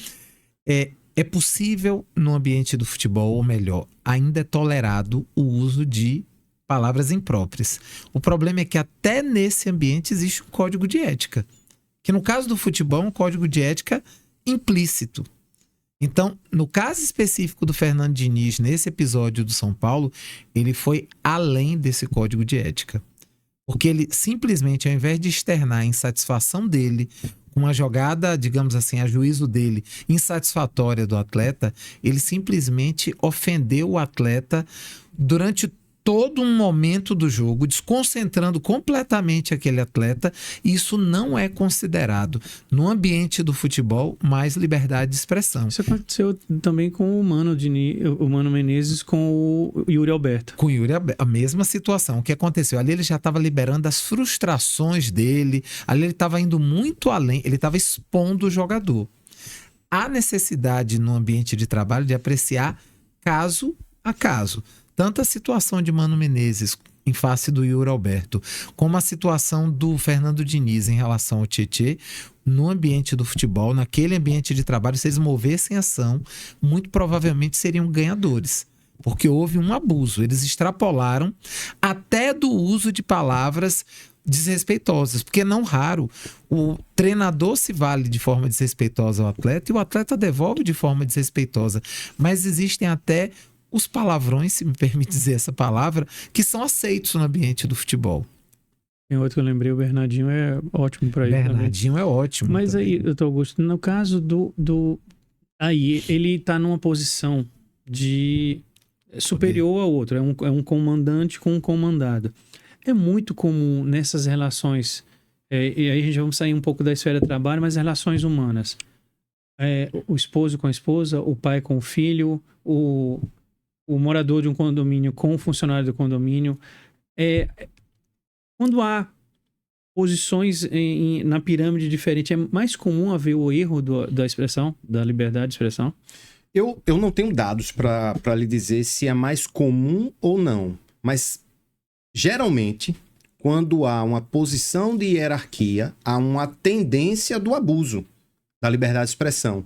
É possível, no ambiente do futebol, ou melhor, ainda é tolerado o uso de palavras impróprias. O problema é que até nesse ambiente existe um código de ética, que no caso do futebol é um código de ética implícito. Então, no caso específico do Fernando Diniz, nesse episódio do São Paulo, ele foi além desse código de ética. Porque ele simplesmente, ao invés de externar a insatisfação dele, uma jogada, digamos assim, a juízo dele, insatisfatória do atleta, ele simplesmente ofendeu o atleta durante todo um momento do jogo, desconcentrando completamente aquele atleta, e isso não é considerado, no ambiente do futebol, mais liberdade de expressão. Isso aconteceu também com o Mano Menezes com o Yuri Alberto. Com o Yuri, a mesma situação. O que aconteceu? Ali ele já estava liberando as frustrações dele, ali ele estava indo muito além, ele estava expondo o jogador. Há necessidade no ambiente de trabalho de apreciar caso a caso. Tanto a situação de Mano Menezes em face do Yuri Alberto, como a situação do Fernando Diniz em relação ao Tietê, no ambiente do futebol, naquele ambiente de trabalho, se eles movessem ação, muito provavelmente seriam ganhadores. Porque houve um abuso, eles extrapolaram até do uso de palavras desrespeitosas, porque não raro o treinador se vale de forma desrespeitosa ao atleta e o atleta devolve de forma desrespeitosa, mas existem até os palavrões, se me permite dizer essa palavra, que são aceitos no ambiente do futebol. Tem outro que eu lembrei, o Bernardinho é ótimo para isso. Bernardinho é ótimo. Mas também. aí, doutor Augusto, no caso aí ele está numa posição de superior ao outro, é um comandante com um comandado. É muito comum nessas relações, e aí a gente vai sair um pouco da esfera de trabalho, mas relações humanas. O esposo com a esposa, o pai com o filho, o morador de um condomínio com o funcionário do condomínio. Quando há posições na pirâmide diferente, é mais comum haver o erro da expressão, da liberdade de expressão? Eu não tenho dados para lhe dizer se é mais comum ou não, mas geralmente, quando há uma posição de hierarquia, há uma tendência do abuso da liberdade de expressão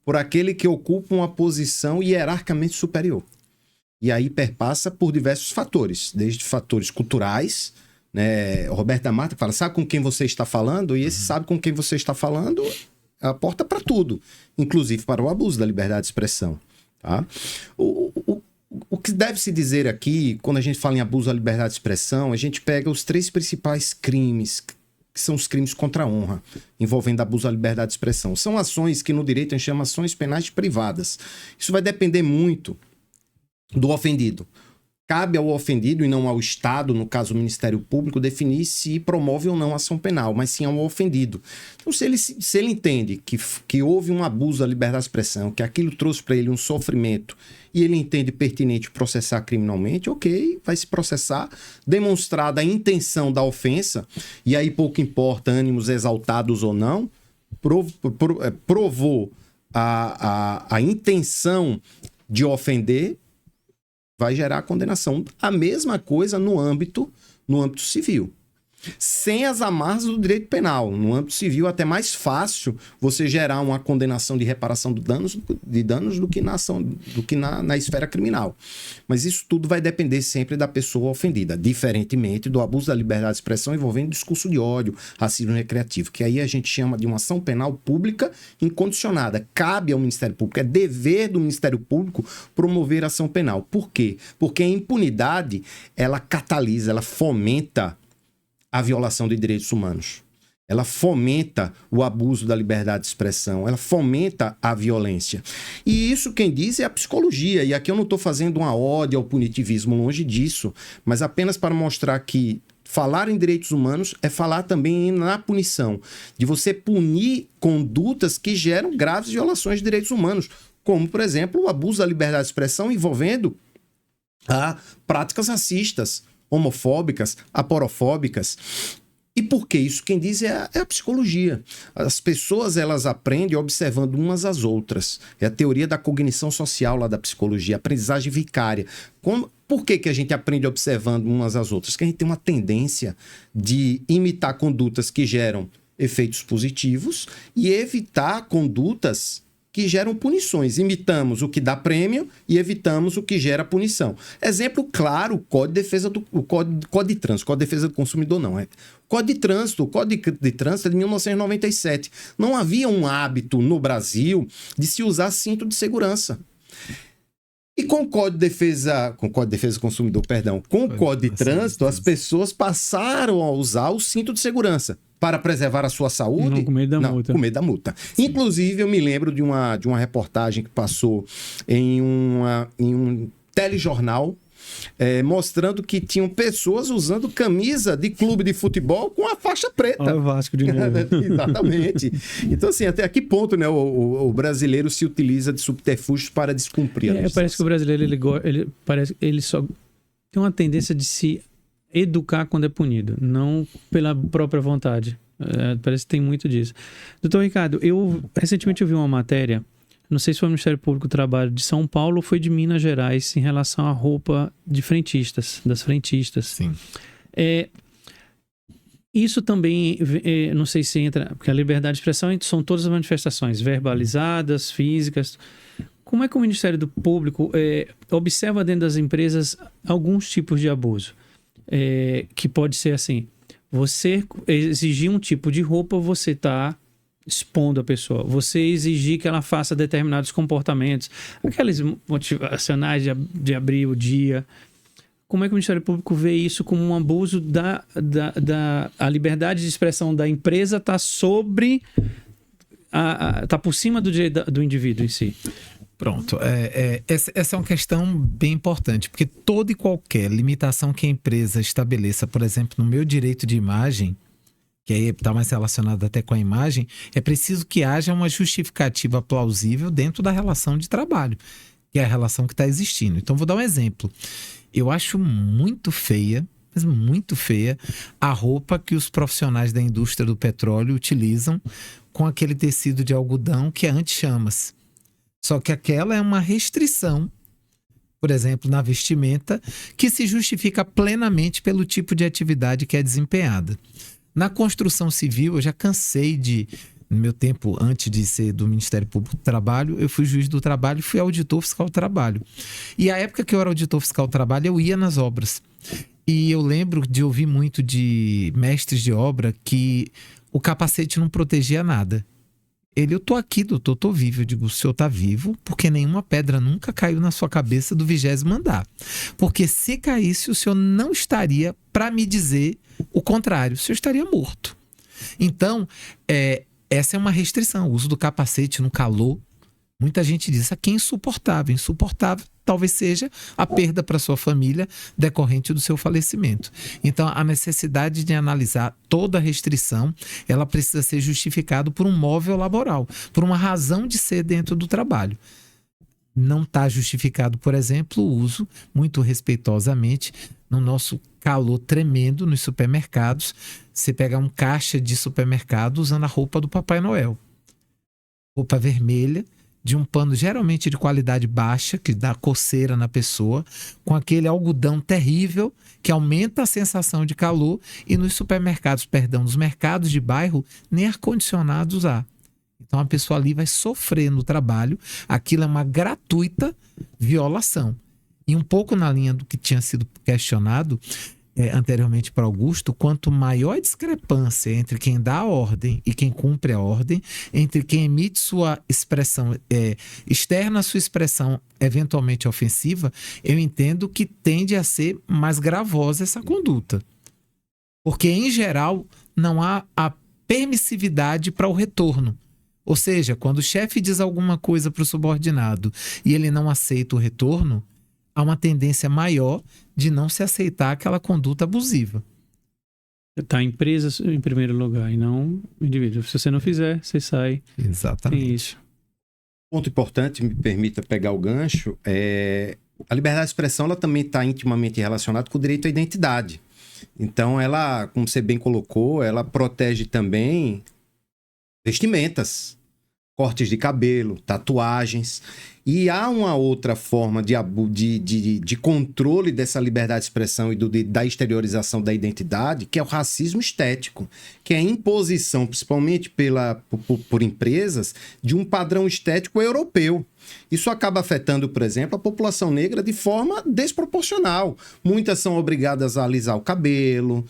por aquele que ocupa uma posição hierarquicamente superior. E aí perpassa por diversos fatores, desde fatores culturais, né? O Roberto da Mata fala, sabe com quem você está falando? E esse sabe com quem você está falando é a porta para tudo, inclusive para o abuso da liberdade de expressão. Tá? O que deve se dizer aqui, quando a gente fala em abuso da liberdade de expressão, a gente pega os 3 principais crimes, que são os crimes contra a honra, envolvendo abuso da liberdade de expressão. São ações que no direito a gente chama ações penais privadas. Isso vai depender muito do ofendido. Cabe ao ofendido e não ao Estado, no caso o Ministério Público, definir se promove ou não ação penal, mas sim ao ofendido. Então, se ele entende que houve um abuso da liberdade de expressão, que aquilo trouxe para ele um sofrimento e ele entende pertinente processar criminalmente, ok, vai se processar, demonstrada a intenção da ofensa, e aí pouco importa ânimos exaltados ou não, provou a intenção de ofender, vai gerar a condenação. A mesma coisa no âmbito civil. Sem as amarras do direito penal. No âmbito civil, até mais fácil você gerar uma condenação de reparação de danos do que na ação, do que na esfera criminal. Mas isso tudo vai depender sempre da pessoa ofendida, diferentemente do abuso da liberdade de expressão envolvendo discurso de ódio, racismo recreativo, que aí a gente chama de uma ação penal pública incondicionada. Cabe ao Ministério Público, é dever do Ministério Público promover a ação penal. Por quê? Porque a impunidade, ela catalisa, ela fomenta a violação de direitos humanos. ela fomenta o abuso da liberdade de expressão, ela fomenta a violência. E isso quem diz é a psicologia. E aqui eu não estou fazendo uma ode ao punitivismo, longe disso, mas apenas para mostrar que falar em direitos humanos é falar também na punição, de você punir condutas que geram graves violações de direitos humanos, como, por exemplo, o abuso da liberdade de expressão envolvendo práticas racistas, homofóbicas, aporofóbicas. E por que isso? Quem diz é a psicologia. As pessoas, elas aprendem observando umas às outras. É a teoria da cognição social lá da psicologia, aprendizagem vicária. Por que a gente aprende observando umas às outras? Porque a gente tem uma tendência de imitar condutas que geram efeitos positivos e evitar condutas que geram punições. Imitamos o que dá prêmio e evitamos o que gera punição. Exemplo claro, o Código de Trânsito. Código de Defesa do Consumidor não. O Código de Trânsito é de 1997. Não havia um hábito no Brasil de se usar cinto de segurança. E com o Código de Defesa do Consumidor, com o Código de Trânsito, as pessoas passaram a usar o cinto de segurança para preservar a sua saúde. Não, com medo da multa. Com medo da multa. Sim. Inclusive, eu me lembro de uma reportagem que passou em um telejornal, mostrando que tinham pessoas usando camisa de clube de futebol com a faixa preta. Olha o Vasco de novo. Exatamente. Então, assim, até que ponto, né, o brasileiro se utiliza de subterfúgios para descumprir a legislação? Parece que o brasileiro ele só tem uma tendência de se educar quando é punido, não pela própria vontade. Parece que tem muito disso. Doutor Ricardo, recentemente eu vi uma matéria, não sei se foi o Ministério Público do Trabalho de São Paulo ou foi de Minas Gerais, em relação à roupa de frentistas, das frentistas. Sim. Isso também, não sei se entra, porque a liberdade de expressão são todas as manifestações verbalizadas, físicas. Como é que o Ministério do Público observa dentro das empresas alguns tipos de abuso? Que pode ser assim, você exigir um tipo de roupa, você está expondo a pessoa. Você exigir que ela faça determinados comportamentos, aqueles motivacionais de abrir o dia. Como é que o Ministério Público vê isso como um abuso a liberdade de expressão da empresa está sobre... está por cima do direito do indivíduo em si? Pronto. Essa é uma questão bem importante, porque toda e qualquer limitação que a empresa estabeleça, por exemplo, no meu direito de imagem, que aí está mais relacionado até com a imagem, é preciso que haja uma justificativa plausível dentro da relação de trabalho, que é a relação que está existindo. Então, vou dar um exemplo. Eu acho muito feia, mas muito feia, a roupa que os profissionais da indústria do petróleo utilizam com aquele tecido de algodão que é anti-chamas. Só que aquela é uma restrição, por exemplo, na vestimenta, que se justifica plenamente pelo tipo de atividade que é desempenhada. Na construção civil, eu já cansei no meu tempo antes de ser do Ministério Público do Trabalho, eu fui juiz do trabalho e fui auditor fiscal do trabalho. E a época que eu era auditor fiscal do trabalho, eu ia nas obras. E eu lembro de ouvir muito de mestres de obra que o capacete não protegia nada. Eu tô aqui, doutor, eu tô vivo. Eu digo, o senhor tá vivo porque nenhuma pedra nunca caiu na sua cabeça do 20º andar. Porque se caísse, o senhor não estaria para me dizer o contrário. O senhor estaria morto. Então, essa é uma restrição. O uso do capacete no calor. Muita gente diz, isso aqui é insuportável. Insuportável talvez seja a perda para sua família decorrente do seu falecimento. Então, a necessidade de analisar toda a restrição, ela precisa ser justificada por um móvel laboral, por uma razão de ser dentro do trabalho. Não está justificado, por exemplo, o uso, muito respeitosamente, no nosso calor tremendo nos supermercados, você pega um caixa de supermercado usando a roupa do Papai Noel. Roupa vermelha, de um pano geralmente de qualidade baixa, que dá coceira na pessoa, com aquele algodão terrível que aumenta a sensação de calor, e nos supermercados, nos mercados de bairro, nem ar-condicionados há. Então a pessoa ali vai sofrer no trabalho, aquilo é uma gratuita violação. E um pouco na linha do que tinha sido questionado anteriormente para Augusto, quanto maior a discrepância entre quem dá a ordem e quem cumpre a ordem, entre quem emite sua expressão, externa sua expressão eventualmente ofensiva, eu entendo que tende a ser mais gravosa essa conduta. Porque, em geral, não há a permissividade para o retorno. Ou seja, quando o chefe diz alguma coisa para o subordinado e ele não aceita o retorno, há uma tendência maior de não se aceitar aquela conduta abusiva. Tá a empresa em primeiro lugar e não o indivíduo. Se você não fizer, você sai. Exatamente. Tem isso. Ponto importante, me permita pegar o gancho, a liberdade de expressão ela também está intimamente relacionada com o direito à identidade. Então, ela, como você bem colocou, ela protege também vestimentas, cortes de cabelo, tatuagens. E há uma outra forma de controle dessa liberdade de expressão e da exteriorização da identidade, que é o racismo estético, que é a imposição, principalmente por empresas, de um padrão estético europeu. Isso acaba afetando, por exemplo, a população negra de forma desproporcional. Muitas são obrigadas a alisar o cabelo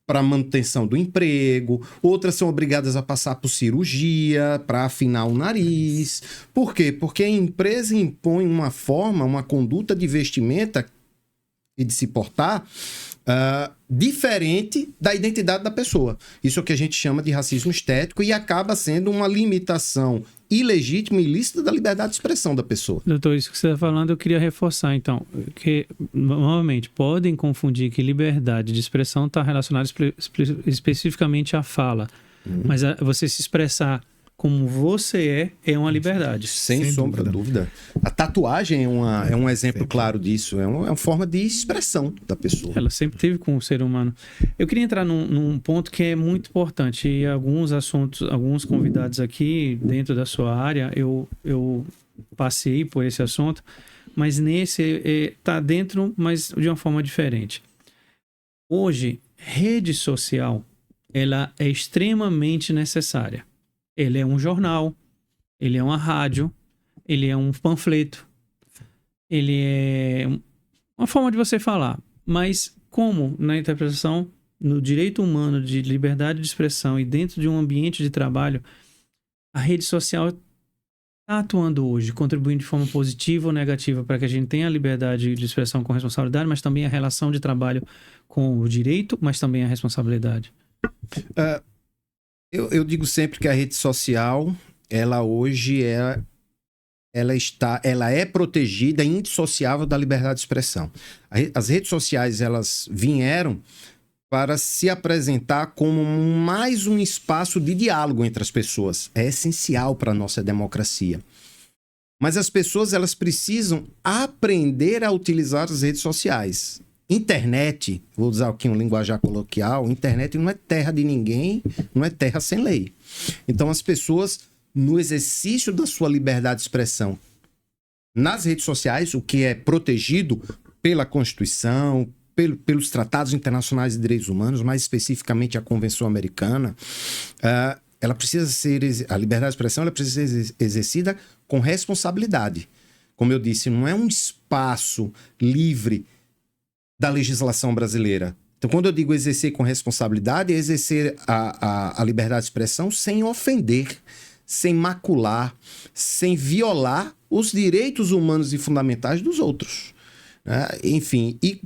para manutenção do emprego, outras são obrigadas a passar por cirurgia para afinar o nariz. Por quê? Porque a empresa impõe uma forma, uma conduta de vestimenta e de se portar diferente da identidade da pessoa. Isso é o que a gente chama de racismo estético e acaba sendo uma limitação ilegítima e ilícita da liberdade de expressão da pessoa. Doutor, isso que você está falando, eu queria reforçar, então, que, novamente, podem confundir que liberdade de expressão está relacionada especificamente à fala, mas você se expressar como você é uma liberdade. Sem sombra de dúvida. A tatuagem é um exemplo claro disso. É uma forma de expressão da pessoa. Ela sempre teve com o ser humano. Eu queria entrar num ponto que é muito importante. E alguns assuntos, alguns convidados aqui dentro da sua área, eu passei por esse assunto, mas nesse está dentro, mas de uma forma diferente. Hoje, rede social, ela é extremamente necessária. Ele é um jornal, ele é uma rádio, ele é um panfleto, ele é uma forma de você falar. Mas como na interpretação, no direito humano de liberdade de expressão e dentro de um ambiente de trabalho, a rede social está atuando hoje, contribuindo de forma positiva ou negativa para que a gente tenha a liberdade de expressão com responsabilidade, mas também a relação de trabalho com o direito, mas também a responsabilidade. Eu digo sempre que a rede social, ela hoje ela é protegida e indissociável da liberdade de expressão. As redes sociais, elas vieram para se apresentar como mais um espaço de diálogo entre as pessoas. É essencial para a nossa democracia. Mas as pessoas, elas precisam aprender a utilizar as redes sociais. Internet, vou usar aqui um linguajar coloquial, internet não é terra de ninguém, não é terra sem lei. Então as pessoas, no exercício da sua liberdade de expressão nas redes sociais, o que é protegido pela Constituição, pelos tratados internacionais de direitos humanos, mais especificamente a Convenção Americana, ela precisa ser, a liberdade de expressão ela precisa ser exercida com responsabilidade. Como eu disse, não é um espaço livre da legislação brasileira. Então, quando eu digo exercer com responsabilidade, é exercer a liberdade de expressão sem ofender, sem macular, sem violar os direitos humanos e fundamentais dos outros. Enfim, e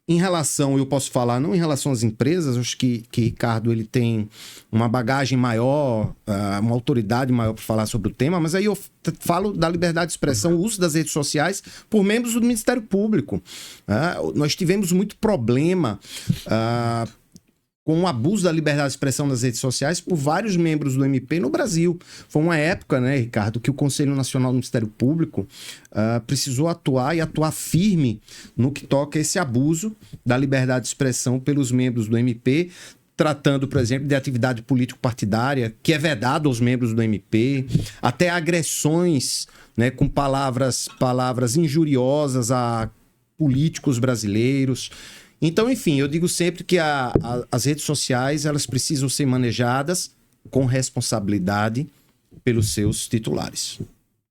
em relação, eu posso falar, não em relação às empresas, acho que Ricardo ele tem uma bagagem maior, uma autoridade maior para falar sobre o tema, mas aí eu falo da liberdade de expressão, o uso das redes sociais por membros do Ministério Público. Nós tivemos muito problema com o abuso da liberdade de expressão nas redes sociais por vários membros do MP no Brasil. Foi uma época, né, Ricardo, que o Conselho Nacional do Ministério Público precisou atuar e atuar firme no que toca a esse abuso da liberdade de expressão pelos membros do MP, tratando, por exemplo, de atividade político-partidária, que é vedado aos membros do MP, até agressões, né, com palavras injuriosas a políticos brasileiros. Então, enfim, eu digo sempre que as redes sociais elas precisam ser manejadas com responsabilidade pelos seus titulares.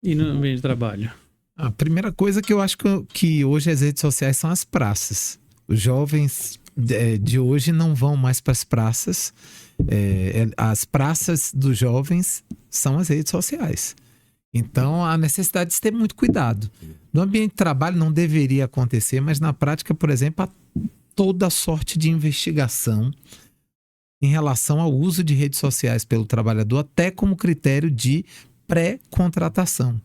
E no ambiente de trabalho? A primeira coisa que eu acho que hoje as redes sociais são as praças. Os jovens de hoje não vão mais para as praças. As praças dos jovens são as redes sociais. Então, a necessidade de se ter muito cuidado. No ambiente de trabalho não deveria acontecer, mas na prática, por exemplo, há toda sorte de investigação em relação ao uso de redes sociais pelo trabalhador, até como critério de pré-contratação.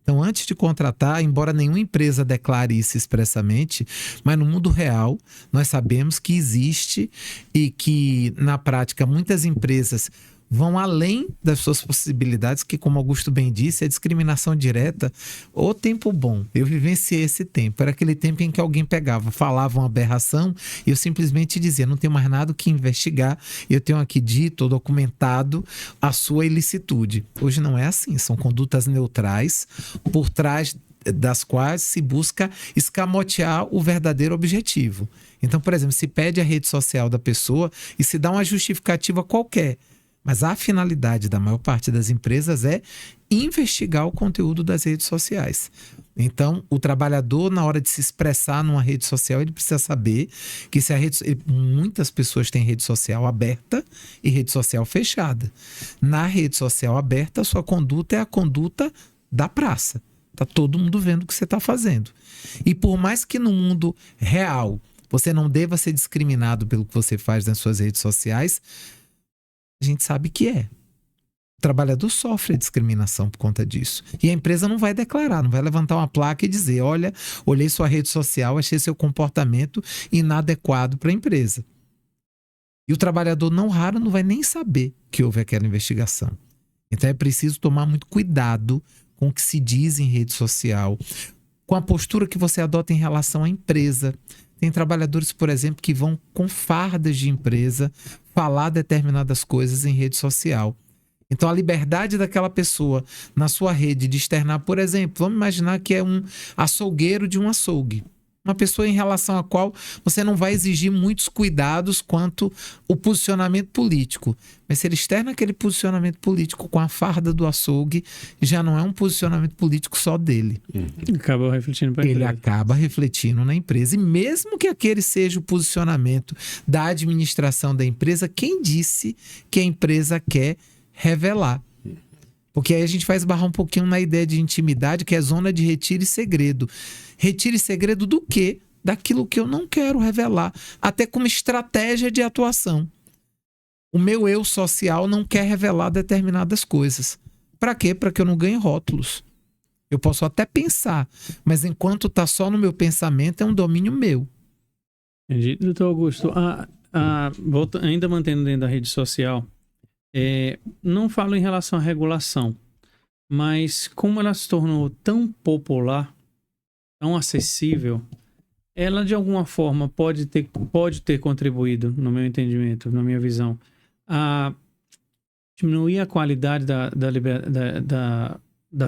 Então, antes de contratar, embora nenhuma empresa declare isso expressamente, mas no mundo real, nós sabemos que existe e que, na prática, muitas empresas vão além das suas possibilidades, que, como Augusto bem disse, a discriminação direta, o tempo bom. Eu vivenciei esse tempo. Era aquele tempo em que alguém pegava, falava uma aberração e eu simplesmente dizia, não tenho mais nada que investigar, eu tenho aqui dito ou documentado a sua ilicitude. Hoje não é assim, são condutas neutrais por trás das quais se busca escamotear o verdadeiro objetivo. Então, por exemplo, se pede a rede social da pessoa e se dá uma justificativa qualquer, mas a finalidade da maior parte das empresas é investigar o conteúdo das redes sociais. Então, o trabalhador, na hora de se expressar numa rede social, ele precisa saber que se a muitas pessoas têm rede social aberta e rede social fechada. Na rede social aberta, a sua conduta é a conduta da praça. Está todo mundo vendo o que você está fazendo. E por mais que no mundo real você não deva ser discriminado pelo que você faz nas suas redes sociais, a gente sabe que é. O trabalhador sofre discriminação por conta disso. E a empresa não vai declarar, não vai levantar uma placa e dizer, olha, olhei sua rede social, achei seu comportamento inadequado para a empresa. E o trabalhador não raro não vai nem saber que houve aquela investigação. Então é preciso tomar muito cuidado com o que se diz em rede social, com a postura que você adota em relação à empresa. Tem trabalhadores, por exemplo, que vão com fardas de empresa falar determinadas coisas em rede social. Então, a liberdade daquela pessoa na sua rede de externar, por exemplo, vamos imaginar que é um açougueiro de um açougue. Uma pessoa em relação à qual você não vai exigir muitos cuidados quanto o posicionamento político. Mas se ele externa aquele posicionamento político com a farda do açougue, já não é um posicionamento político só dele. Acaba refletindo para a Ele empresa. acaba refletindo na empresa. E mesmo que aquele seja o posicionamento da administração da empresa, quem disse que a empresa quer revelar? Porque aí a gente vai esbarrar um pouquinho na ideia de intimidade, que é zona de retiro e segredo. Retiro e segredo do quê? Daquilo que eu não quero revelar. Até como estratégia de atuação. O meu eu social não quer revelar determinadas coisas. Para quê? Para que eu não ganhe rótulos. Eu posso até pensar, mas enquanto está só no meu pensamento, é um domínio meu. Entendi. Doutor Augusto, ainda mantendo dentro da rede social, não falo em relação à regulação, mas como ela se tornou tão popular, tão acessível, ela de alguma forma pode ter contribuído, no meu entendimento, na minha visão, a diminuir a qualidade da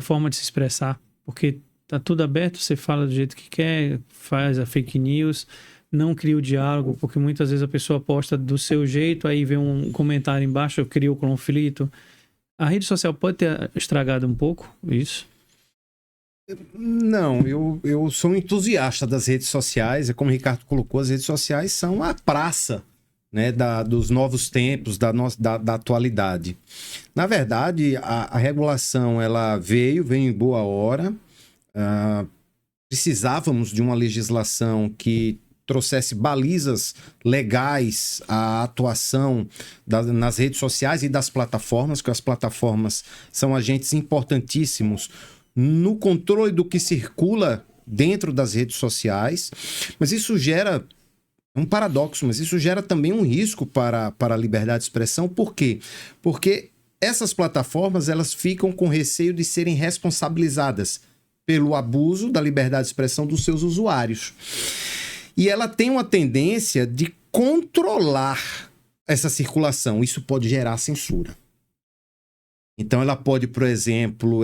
forma de se expressar, porque tá tudo aberto, você fala do jeito que quer, faz a fake news, não cria o diálogo, porque muitas vezes a pessoa posta do seu jeito, aí vem um comentário embaixo, cria o conflito. A rede social pode ter estragado um pouco isso? Não, eu sou um entusiasta das redes sociais, é como o Ricardo colocou, as redes sociais são a praça, né, dos novos tempos, da atualidade. Na verdade, a regulação ela veio em boa hora, precisávamos de uma legislação que trouxesse balizas legais à atuação nas redes sociais e das plataformas, que as plataformas são agentes importantíssimos no controle do que circula dentro das redes sociais, mas isso gera um paradoxo, mas isso gera também um risco para a liberdade de expressão. Por quê? Porque essas plataformas elas ficam com receio de serem responsabilizadas pelo abuso da liberdade de expressão dos seus usuários. E ela tem uma tendência de controlar essa circulação. Isso pode gerar censura. Então, ela pode, por exemplo,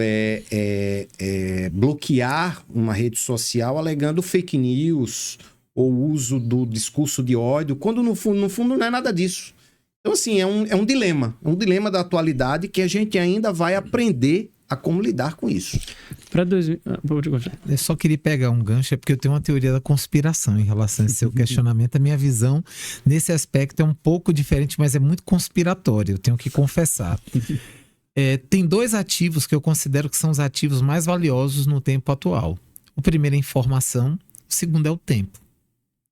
bloquear uma rede social alegando fake news ou uso do discurso de ódio, quando no fundo não é nada disso. Então, assim, é um dilema. É um dilema da atualidade que a gente ainda vai aprender a como lidar com isso. Eu só queria pegar um gancho, porque eu tenho uma teoria da conspiração em relação a esse seu questionamento. A minha visão nesse aspecto é um pouco diferente, mas é muito conspiratória, eu tenho que confessar. Tem dois ativos que eu considero que são os ativos mais valiosos no tempo atual. O primeiro é a informação, o segundo é o tempo.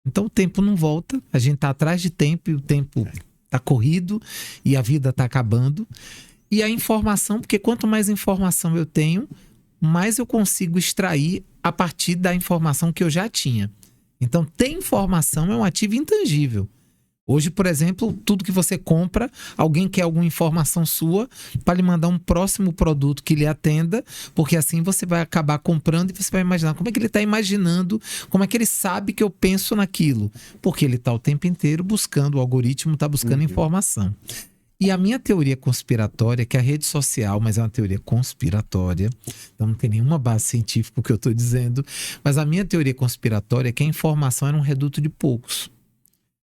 Então o tempo não volta, a gente está atrás de tempo e o tempo tá corrido e a vida tá acabando. E a informação, porque quanto mais informação eu tenho, mais eu consigo extrair a partir da informação que eu já tinha. Então, ter informação é um ativo intangível. Hoje, por exemplo, tudo que você compra, alguém quer alguma informação sua para lhe mandar um próximo produto que lhe atenda, porque assim você vai acabar comprando e você vai imaginar como é que ele está imaginando, como é que ele sabe que eu penso naquilo. Porque ele está o tempo inteiro buscando, o algoritmo está buscando informação. E a minha teoria conspiratória, que é a rede social, mas é uma teoria conspiratória, então não tem nenhuma base científica o que eu estou dizendo, mas a minha teoria conspiratória é que a informação era um reduto de poucos.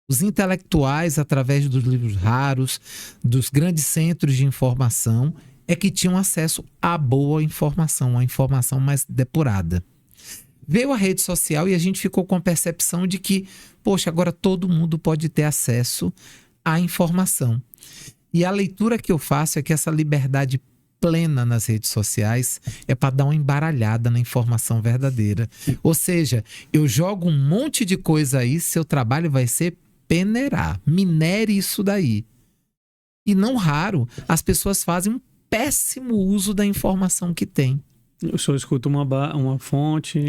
Os intelectuais, através dos livros raros, dos grandes centros de informação, é que tinham acesso à boa informação, a informação mais depurada. Veio a rede social e a gente ficou com a percepção de que, poxa, agora todo mundo pode ter acesso à informação. E a leitura que eu faço é que essa liberdade plena nas redes sociais é para dar uma embaralhada na informação verdadeira. Ou seja, eu jogo um monte de coisa aí, seu trabalho vai ser peneirar, minere isso daí. E não raro, as pessoas fazem um péssimo uso da informação que tem. Eu só escuto uma fonte,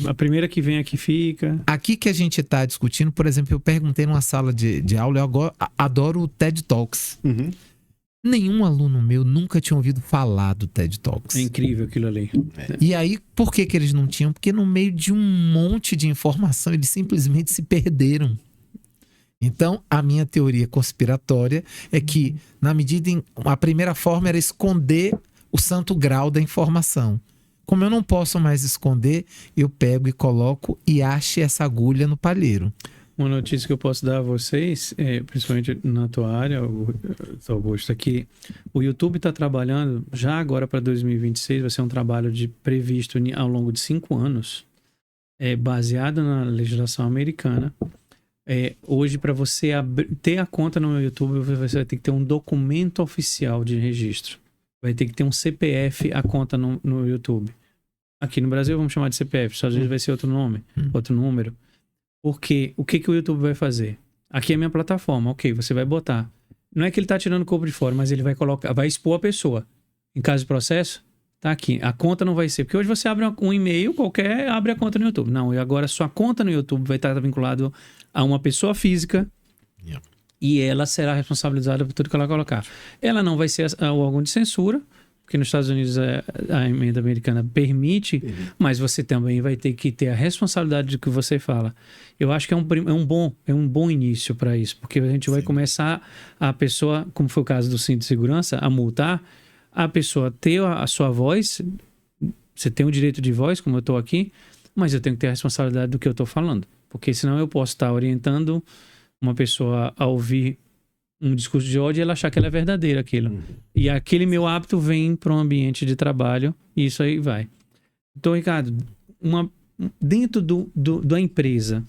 a primeira que vem aqui fica. Aqui que a gente está discutindo, por exemplo, eu perguntei numa sala de aula, eu adoro o TED Talks. Uhum. Nenhum aluno meu nunca tinha ouvido falar do TED Talks. É incrível aquilo ali. E aí, por que eles não tinham? Porque no meio de um monte de informação, eles simplesmente se perderam. Então, a minha teoria conspiratória é que, na medida em... A primeira forma era esconder o santo grau da informação. Como eu não posso mais esconder, eu pego e coloco e acho essa agulha no palheiro. Uma notícia que eu posso dar a vocês, principalmente na tua área, Augusto, é que o YouTube está trabalhando, já agora para 2026, vai ser um trabalho previsto ao longo de 5 anos, baseado na legislação americana. Hoje, para você ter a conta no YouTube, você vai ter que ter um documento oficial de registro. Vai ter que ter um CPF, a conta no YouTube. Aqui no Brasil vamos chamar de CPF, só às vezes vai ser outro nome, outro número. Porque o que o YouTube vai fazer? Aqui é a minha plataforma, ok, você vai botar. Não é que ele está tirando o corpo de fora, mas ele vai colocar, vai expor a pessoa. Em caso de processo, tá aqui. A conta não vai ser, porque hoje você abre um e-mail qualquer, abre a conta no YouTube. Não, e agora sua conta no YouTube vai estar vinculado a uma pessoa física. Yeah. E ela será responsabilizada por tudo que ela colocar. Ela não vai ser o órgão de censura, porque nos Estados Unidos a emenda americana permite, mas você também vai ter que ter a responsabilidade do que você fala. Eu acho que é um bom início para isso, porque a gente vai começar a pessoa, como foi o caso do cinto de segurança, a multar, a pessoa ter a sua voz, você tem o direito de voz, como eu estou aqui, mas eu tenho que ter a responsabilidade do que eu estou falando, porque senão eu posso estar orientando uma pessoa a ouvir um discurso de ódio e ela achar que ela é verdadeira aquilo. E aquele meu hábito vem para um ambiente de trabalho e isso aí vai. Então, Ricardo, dentro da empresa,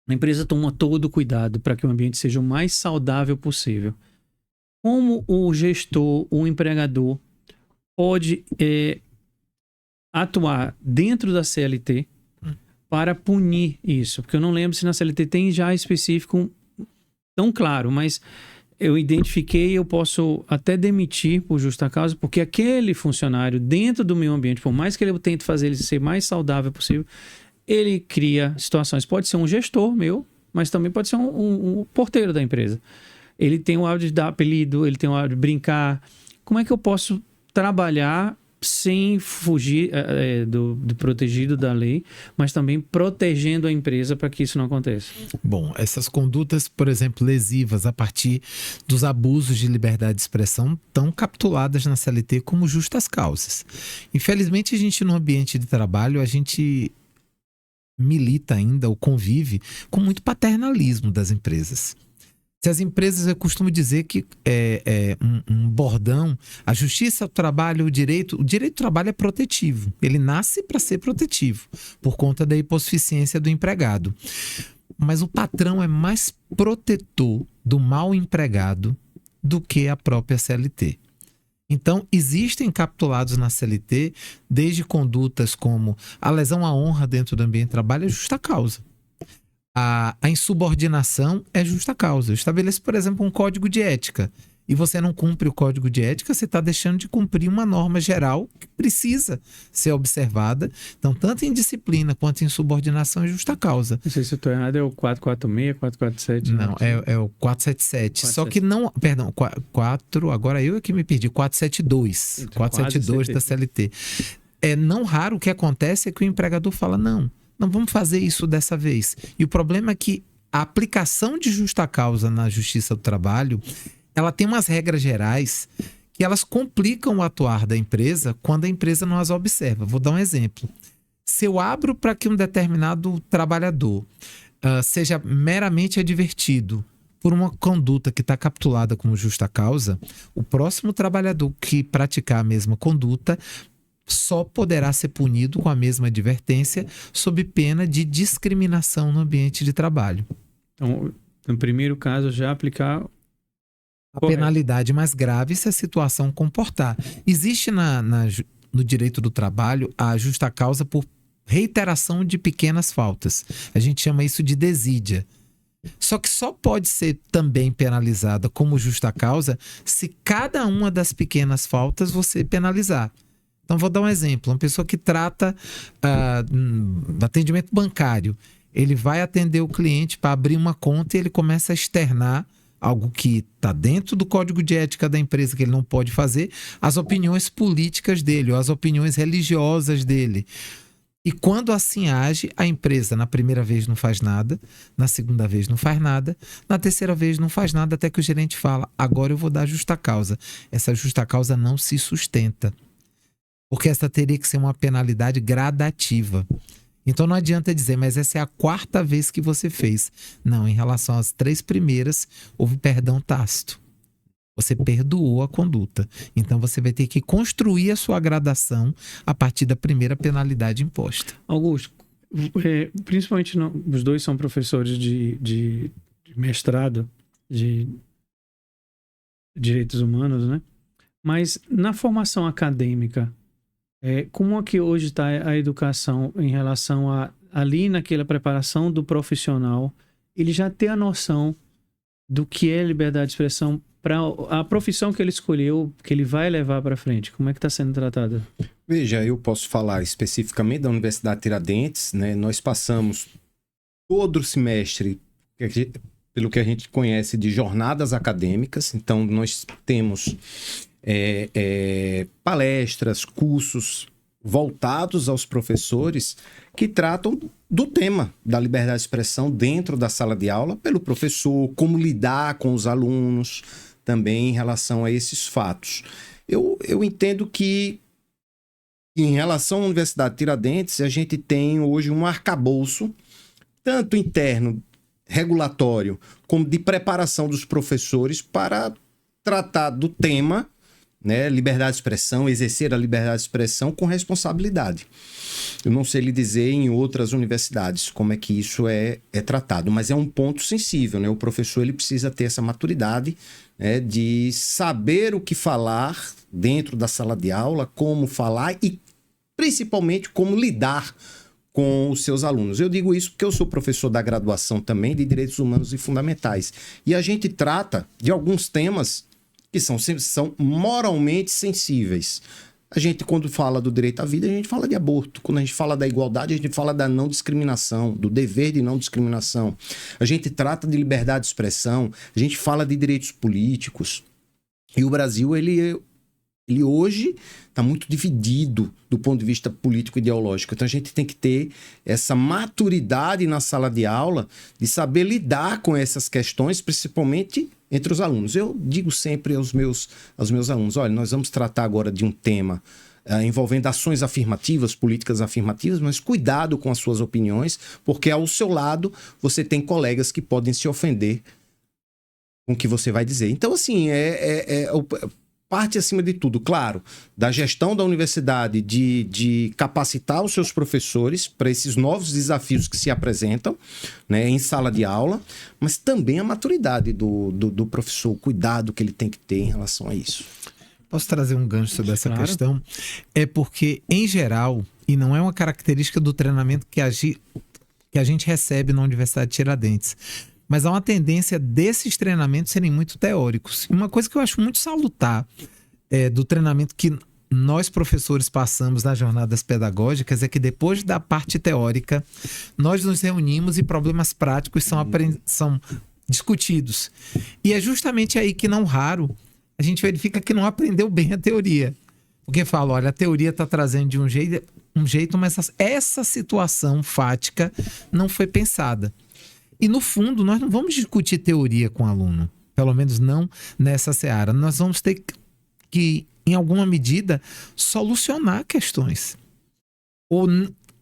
a empresa toma todo o cuidado para que o ambiente seja o mais saudável possível. Como o gestor, o empregador pode atuar dentro da CLT para punir isso? Porque eu não lembro se na CLT tem já específico tão claro, mas eu identifiquei, eu posso até demitir por justa causa, porque aquele funcionário dentro do meu ambiente, por mais que ele tente fazer ele ser mais saudável possível, ele cria situações. Pode ser um gestor meu, mas também pode ser um porteiro da empresa. Ele tem o hábito de dar apelido, ele tem o hábito de brincar. Como é que eu posso trabalhar sem fugir do protegido da lei, mas também protegendo a empresa para que isso não aconteça? Bom, essas condutas, por exemplo, lesivas a partir dos abusos de liberdade de expressão estão capituladas na CLT como justas causas. Infelizmente, a gente no ambiente de trabalho, a gente milita ainda ou convive com muito paternalismo das empresas. Se as empresas, eu costumo dizer que um bordão, a justiça, o trabalho, o direito do trabalho é protetivo. Ele nasce para ser protetivo, por conta da hipossuficiência do empregado. Mas o patrão é mais protetor do mal empregado do que a própria CLT. Então, existem capitulados na CLT, desde condutas como a lesão à honra dentro do ambiente de trabalho é justa causa. A insubordinação é justa causa. Eu estabeleço, por exemplo, um código de ética e você não cumpre o código de ética, você está deixando de cumprir uma norma geral que precisa ser observada. Então, tanto em disciplina quanto em subordinação é justa causa. Não sei se eu estou errado, é o 446, 447? Não, é o 477. Só que não... Perdão, 4... Agora eu é que me perdi. 472. Então, 472 da CLT. É não raro o que acontece é que o empregador fala, não vamos fazer isso dessa vez. E o problema é que a aplicação de justa causa na Justiça do Trabalho, ela tem umas regras gerais que elas complicam o atuar da empresa quando a empresa não as observa. Vou dar um exemplo. Se eu abro para que um determinado trabalhador seja meramente advertido por uma conduta que está capitulada como justa causa, o próximo trabalhador que praticar a mesma conduta só poderá ser punido com a mesma advertência sob pena de discriminação no ambiente de trabalho. Então, no primeiro caso, já aplicar a penalidade mais grave se a situação comportar. Existe no direito do trabalho a justa causa por reiteração de pequenas faltas. A gente chama isso de desídia. Só que só pode ser também penalizada como justa causa se cada uma das pequenas faltas você penalizar. Então, vou dar um exemplo. Uma pessoa que trata atendimento bancário. Ele vai atender o cliente para abrir uma conta e ele começa a externar algo que está dentro do código de ética da empresa que ele não pode fazer, as opiniões políticas dele ou as opiniões religiosas dele. E quando assim age, a empresa na primeira vez não faz nada, na segunda vez não faz nada, na terceira vez não faz nada, até que o gerente fala, agora eu vou dar justa causa. Essa justa causa não se sustenta, porque essa teria que ser uma penalidade gradativa. Então não adianta dizer, mas essa é a 4ª vez que você fez. Não, em relação às 3 primeiras, houve perdão tácito. Você perdoou a conduta. Então você vai ter que construir a sua gradação a partir da primeira penalidade imposta. Augusto, principalmente os dois são professores de mestrado de direitos humanos, né? Mas na formação acadêmica, como é que hoje está a educação em relação ali naquela preparação do profissional, ele já ter a noção do que é liberdade de expressão para a profissão que ele escolheu, que ele vai levar para frente? Como é que está sendo tratada? Veja, eu posso falar especificamente da Universidade Tiradentes, né? Nós passamos todo o semestre pelo que a gente conhece de jornadas acadêmicas, então nós temos palestras, cursos voltados aos professores que tratam do tema da liberdade de expressão dentro da sala de aula pelo professor, como lidar com os alunos também em relação a esses fatos. Eu entendo que em relação à Universidade Tiradentes, a gente tem hoje um arcabouço, tanto interno, regulatório, como de preparação dos professores para tratar do tema, né, liberdade de expressão, exercer a liberdade de expressão com responsabilidade. Eu não sei lhe dizer em outras universidades como é que isso é tratado, mas é um ponto sensível, né? O professor ele precisa ter essa maturidade, né, de saber o que falar dentro da sala de aula, como falar e principalmente como lidar com os seus alunos. Eu digo isso porque eu sou professor da graduação também de Direitos Humanos e Fundamentais. E a gente trata de alguns temas que são moralmente sensíveis. A gente, quando fala do direito à vida, a gente fala de aborto. Quando a gente fala da igualdade, a gente fala da não discriminação, do dever de não discriminação. A gente trata de liberdade de expressão, a gente fala de direitos políticos. E o Brasil, ele hoje está muito dividido do ponto de vista político-ideológico. Então a gente tem que ter essa maturidade na sala de aula de saber lidar com essas questões, principalmente entre os alunos. Eu digo sempre aos meus alunos, olha, nós vamos tratar agora de um tema envolvendo ações afirmativas, políticas afirmativas, mas cuidado com as suas opiniões, porque ao seu lado você tem colegas que podem se ofender com o que você vai dizer. Então, assim, parte, acima de tudo, claro, da gestão da universidade de capacitar os seus professores para esses novos desafios que se apresentam, né, em sala de aula, mas também a maturidade do professor, o cuidado que ele tem que ter em relação a isso. Posso trazer um gancho sobre essa questão? É porque, em geral, e não é uma característica do treinamento que que a gente recebe na Universidade de Tiradentes. Mas há uma tendência desses treinamentos serem muito teóricos. E uma coisa que eu acho muito salutar do treinamento que nós, professores, passamos nas jornadas pedagógicas é que depois da parte teórica, nós nos reunimos e problemas práticos são discutidos. E é justamente aí que, não raro, a gente verifica que não aprendeu bem a teoria. Porque fala, olha, a teoria está trazendo de um jeito, mas essa situação fática não foi pensada. E, no fundo, nós não vamos discutir teoria com o aluno, pelo menos não nessa seara. Nós vamos ter que, em alguma medida, solucionar questões. Ou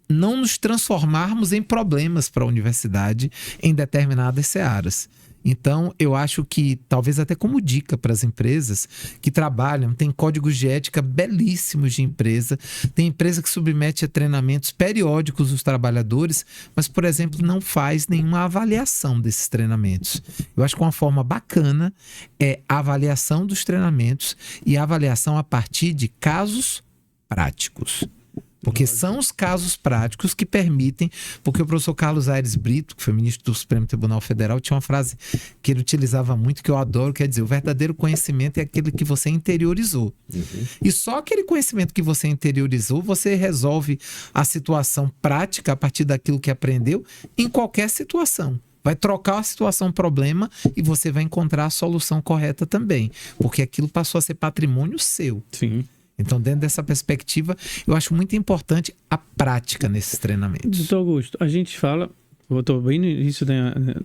não nos transformarmos em problemas para a universidade em determinadas searas. Então, eu acho que, talvez até como dica para as empresas que trabalham, tem códigos de ética belíssimos de empresa, tem empresa que submete a treinamentos periódicos os trabalhadores, mas, por exemplo, não faz nenhuma avaliação desses treinamentos. Eu acho que uma forma bacana é a avaliação dos treinamentos e a avaliação a partir de casos práticos. Porque são os casos práticos que permitem, porque o professor Carlos Aires Brito, que foi ministro do Supremo Tribunal Federal, tinha uma frase que ele utilizava muito, que eu adoro, quer dizer, o verdadeiro conhecimento é aquele que você interiorizou. E só aquele conhecimento que você interiorizou, você resolve a situação prática a partir daquilo que aprendeu em qualquer situação. Vai trocar a situação problema e você vai encontrar a solução correta também, porque aquilo passou a ser patrimônio seu. Sim. Então, dentro dessa perspectiva, eu acho muito importante a prática nesses treinamentos. Doutor Augusto, a gente fala, eu estou bem no início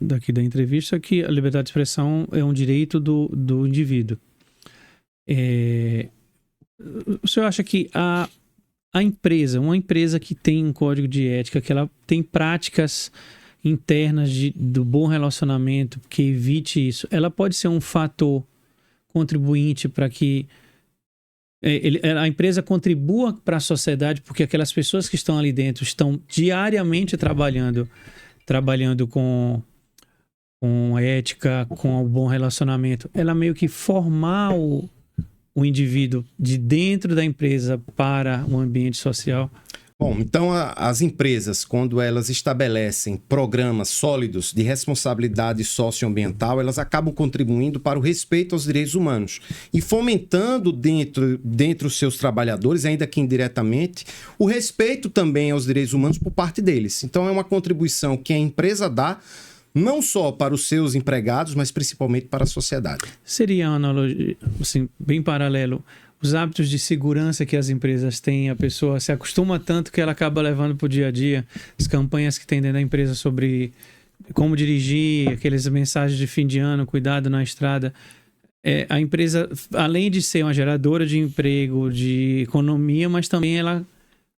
daqui da entrevista, que a liberdade de expressão é um direito do indivíduo. O senhor acha que uma empresa que tem um código de ética, que ela tem práticas internas do bom relacionamento, que evite isso, ela pode ser um fator contribuinte para que a empresa contribua para a sociedade, porque aquelas pessoas que estão ali dentro estão diariamente trabalhando com ética, com o bom relacionamento. Ela meio que formar o indivíduo de dentro da empresa para o ambiente social. Bom, então as empresas, quando elas estabelecem programas sólidos de responsabilidade socioambiental, elas acabam contribuindo para o respeito aos direitos humanos e fomentando dentro dos seus trabalhadores, ainda que indiretamente, o respeito também aos direitos humanos por parte deles. Então é uma contribuição que a empresa dá não só para os seus empregados, mas principalmente para a sociedade. Seria uma analogia, assim, bem paralelo. Os hábitos de segurança que as empresas têm, a pessoa se acostuma tanto que ela acaba levando para o dia a dia. As campanhas que tem dentro da empresa sobre como dirigir, aquelas mensagens de fim de ano, cuidado na estrada. A empresa, além de ser uma geradora de emprego, de economia, mas também ela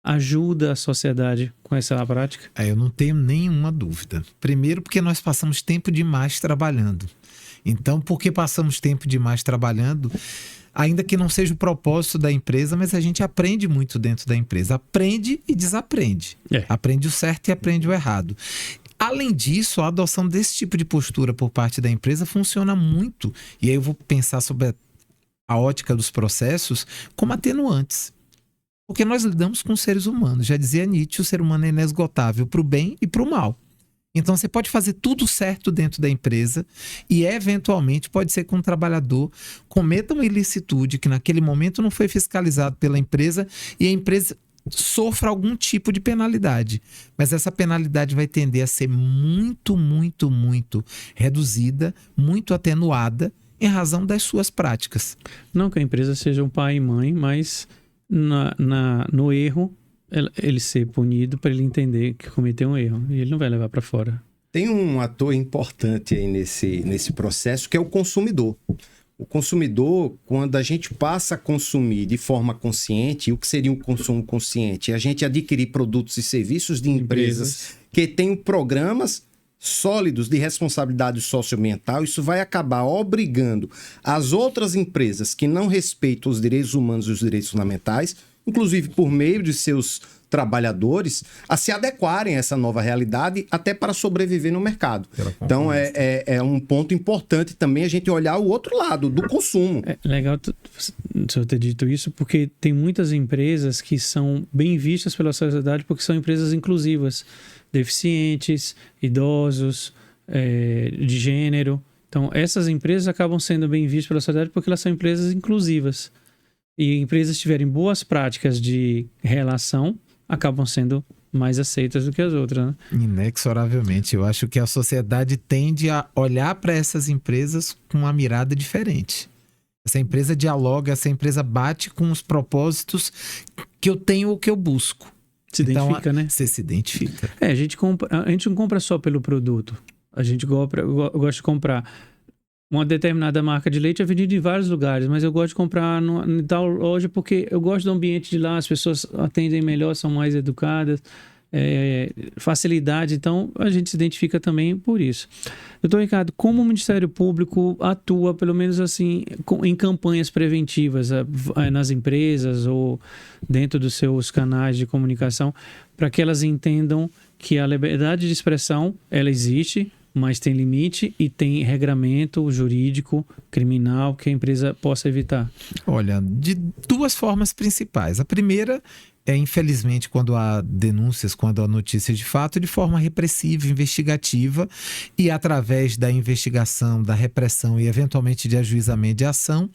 ajuda a sociedade com essa prática? Eu não tenho nenhuma dúvida. Primeiro, porque nós passamos tempo demais trabalhando. Então, porque passamos tempo demais trabalhando, ainda que não seja o propósito da empresa, mas a gente aprende muito dentro da empresa. Aprende e desaprende. Aprende o certo e aprende o errado. Além disso, a adoção desse tipo de postura por parte da empresa funciona muito. E aí eu vou pensar sobre a ótica dos processos como atenuantes. Porque nós lidamos com seres humanos. Já dizia Nietzsche, o ser humano é inesgotável para o bem e para o mal. Então, você pode fazer tudo certo dentro da empresa e, eventualmente, pode ser que um trabalhador cometa uma ilicitude que, naquele momento, não foi fiscalizado pela empresa e a empresa sofra algum tipo de penalidade. Mas essa penalidade vai tender a ser muito, muito, muito reduzida, muito atenuada em razão das suas práticas. Não que a empresa seja um pai e mãe, mas no erro ele ser punido para ele entender que cometeu um erro. E ele não vai levar para fora. Tem um ator importante aí nesse processo, que é o consumidor. O consumidor, quando a gente passa a consumir de forma consciente, e o que seria um consumo consciente? É a gente adquirir produtos e serviços de empresas que têm programas sólidos de responsabilidade socioambiental. Isso vai acabar obrigando as outras empresas que não respeitam os direitos humanos e os direitos fundamentais, inclusive por meio de seus trabalhadores, a se adequarem a essa nova realidade até para sobreviver no mercado. Então, é um ponto importante também a gente olhar o outro lado, do consumo. É legal o senhor ter dito isso, porque tem muitas empresas que são bem vistas pela sociedade porque são empresas inclusivas. deficientes, idosos, de gênero. Então, essas empresas acabam sendo bem vistas pela sociedade porque elas são empresas inclusivas. E empresas que tiverem boas práticas de relação acabam sendo mais aceitas do que as outras, né? Inexoravelmente. Eu acho que a sociedade tende a olhar para essas empresas com uma mirada diferente. Essa empresa dialoga, essa empresa bate com os propósitos que eu tenho ou que eu busco. Se identifica, né? Você se identifica. A gente não compra só pelo produto. A gente gosta de comprar. Uma determinada marca de leite é vendida em vários lugares, mas eu gosto de comprar em tal loja porque eu gosto do ambiente de lá, as pessoas atendem melhor, são mais educadas, facilidade, então a gente se identifica também por isso. Doutor Ricardo, como o Ministério Público atua, pelo menos assim, em campanhas preventivas nas empresas ou dentro dos seus canais de comunicação, para que elas entendam que a liberdade de expressão, ela existe, mas tem limite e tem regramento jurídico, criminal, que a empresa possa evitar? Olha, de duas formas principais. A primeira é, infelizmente, quando há denúncias, quando há notícias de fato, de forma repressiva, investigativa, e através da investigação, da repressão e eventualmente de ajuizamento de ação,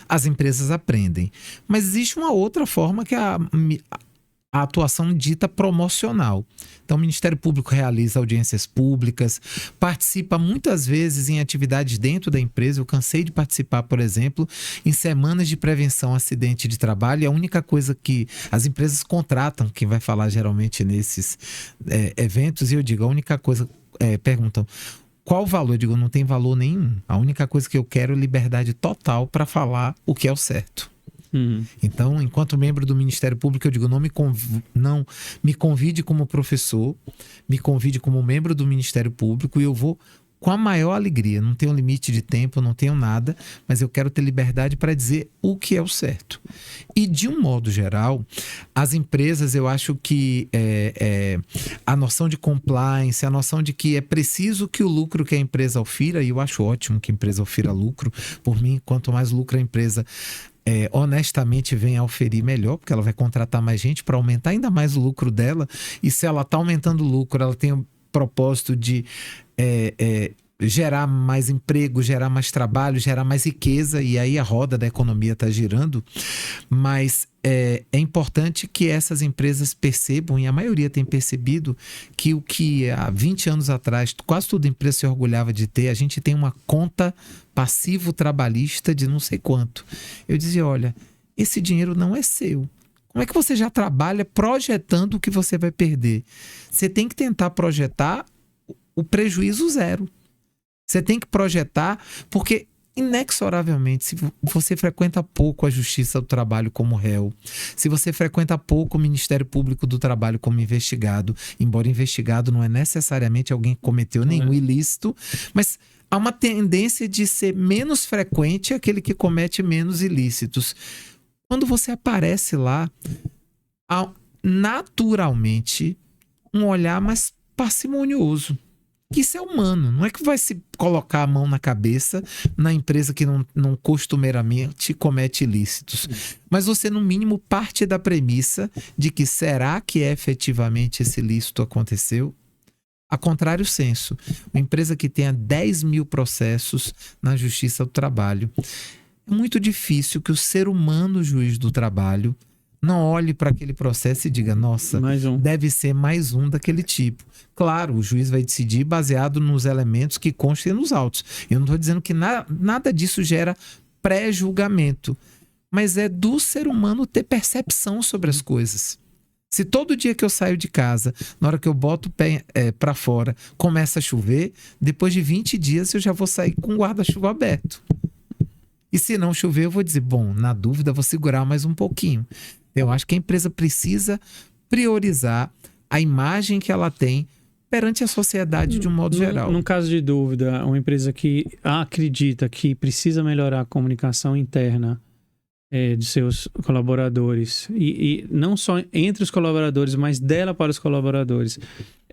as empresas aprendem. Mas existe uma outra forma que é a atuação dita promocional. Então, o Ministério Público realiza audiências públicas, participa muitas vezes em atividades dentro da empresa. Eu cansei de participar, por exemplo, em semanas de prevenção a acidente de trabalho, e a única coisa que as empresas contratam, quem vai falar geralmente nesses eventos, e eu digo, a única coisa, perguntam, qual o valor? Eu digo, não tem valor nenhum. A única coisa que eu quero é liberdade total para falar o que é o certo. Então, enquanto membro do Ministério Público, eu digo, não me convide como professor, me convide como membro do Ministério Público, e eu vou com a maior alegria. Não tenho limite de tempo, não tenho nada, mas eu quero ter liberdade para dizer o que é o certo. E, de um modo geral, as empresas, eu acho que a noção de compliance, a noção de que é preciso que o lucro que a empresa ofira, e eu acho ótimo que a empresa ofira lucro, por mim, quanto mais lucro a empresa honestamente vem a oferir, melhor, porque ela vai contratar mais gente para aumentar ainda mais o lucro dela. E se ela está aumentando o lucro, ela tem o propósito de gerar mais emprego, gerar mais trabalho, gerar mais riqueza, e aí a roda da economia está girando. Mas é importante que essas empresas percebam, e a maioria tem percebido, que o que há 20 anos atrás quase toda empresa se orgulhava de ter, a gente tem uma conta passivo trabalhista de não sei quanto. Eu dizia, olha, esse dinheiro não é seu. Como é que você já trabalha projetando o que você vai perder? Você tem que tentar projetar o prejuízo zero. Você tem que projetar, porque inexoravelmente, se você frequenta pouco a Justiça do Trabalho como réu, se você frequenta pouco o Ministério Público do Trabalho como investigado, embora investigado não é necessariamente alguém que cometeu nenhum ilícito, mas há uma tendência de ser menos frequente aquele que comete menos ilícitos. Quando você aparece lá, há naturalmente um olhar mais parcimonioso. Isso é humano, não é que vai se colocar a mão na cabeça na empresa que não costumeiramente comete ilícitos. Mas você, no mínimo, parte da premissa de que será que efetivamente esse ilícito aconteceu? A contrário senso, uma empresa que tenha 10 mil processos na Justiça do Trabalho, é muito difícil que o ser humano juiz do trabalho não olhe para aquele processo e diga, nossa, deve ser mais um daquele tipo. Claro, o juiz vai decidir baseado nos elementos que constem nos autos. Eu não estou dizendo que nada disso gera pré-julgamento, mas é do ser humano ter percepção sobre as coisas. Se todo dia que eu saio de casa, na hora que eu boto o pé para fora, começa a chover, depois de 20 dias eu já vou sair com o guarda-chuva aberto. E se não chover, eu vou dizer, bom, na dúvida, vou segurar mais um pouquinho. Eu acho que a empresa precisa priorizar a imagem que ela tem perante a sociedade de um modo geral. Num caso de dúvida, uma empresa que acredita que precisa melhorar a comunicação interna de seus colaboradores, e não só entre os colaboradores, mas dela para os colaboradores,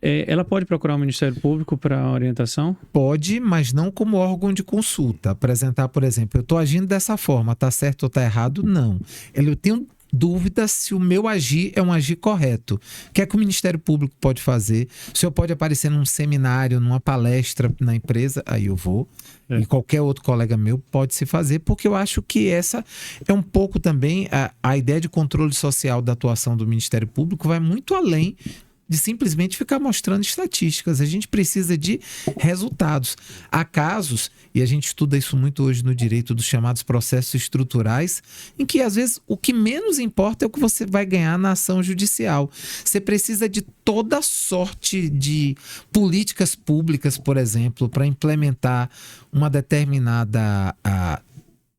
ela pode procurar o Ministério Público para orientação? Pode, mas não como órgão de consulta. Apresentar, por exemplo, eu estou agindo dessa forma, está certo ou está errado? Não. Eu tenho dúvida se o meu agir é um agir correto. O que é que o Ministério Público pode fazer? O senhor pode aparecer num seminário, numa palestra na empresa, aí eu vou. E qualquer outro colega meu pode se fazer, porque eu acho que essa é um pouco também a ideia de controle social da atuação do Ministério Público vai muito além de simplesmente ficar mostrando estatísticas. A gente precisa de resultados. Há casos, e a gente estuda isso muito hoje no direito, dos chamados processos estruturais, em que às vezes o que menos importa é o que você vai ganhar na ação judicial. Você precisa de toda sorte de políticas públicas, por exemplo, para implementar uma determinada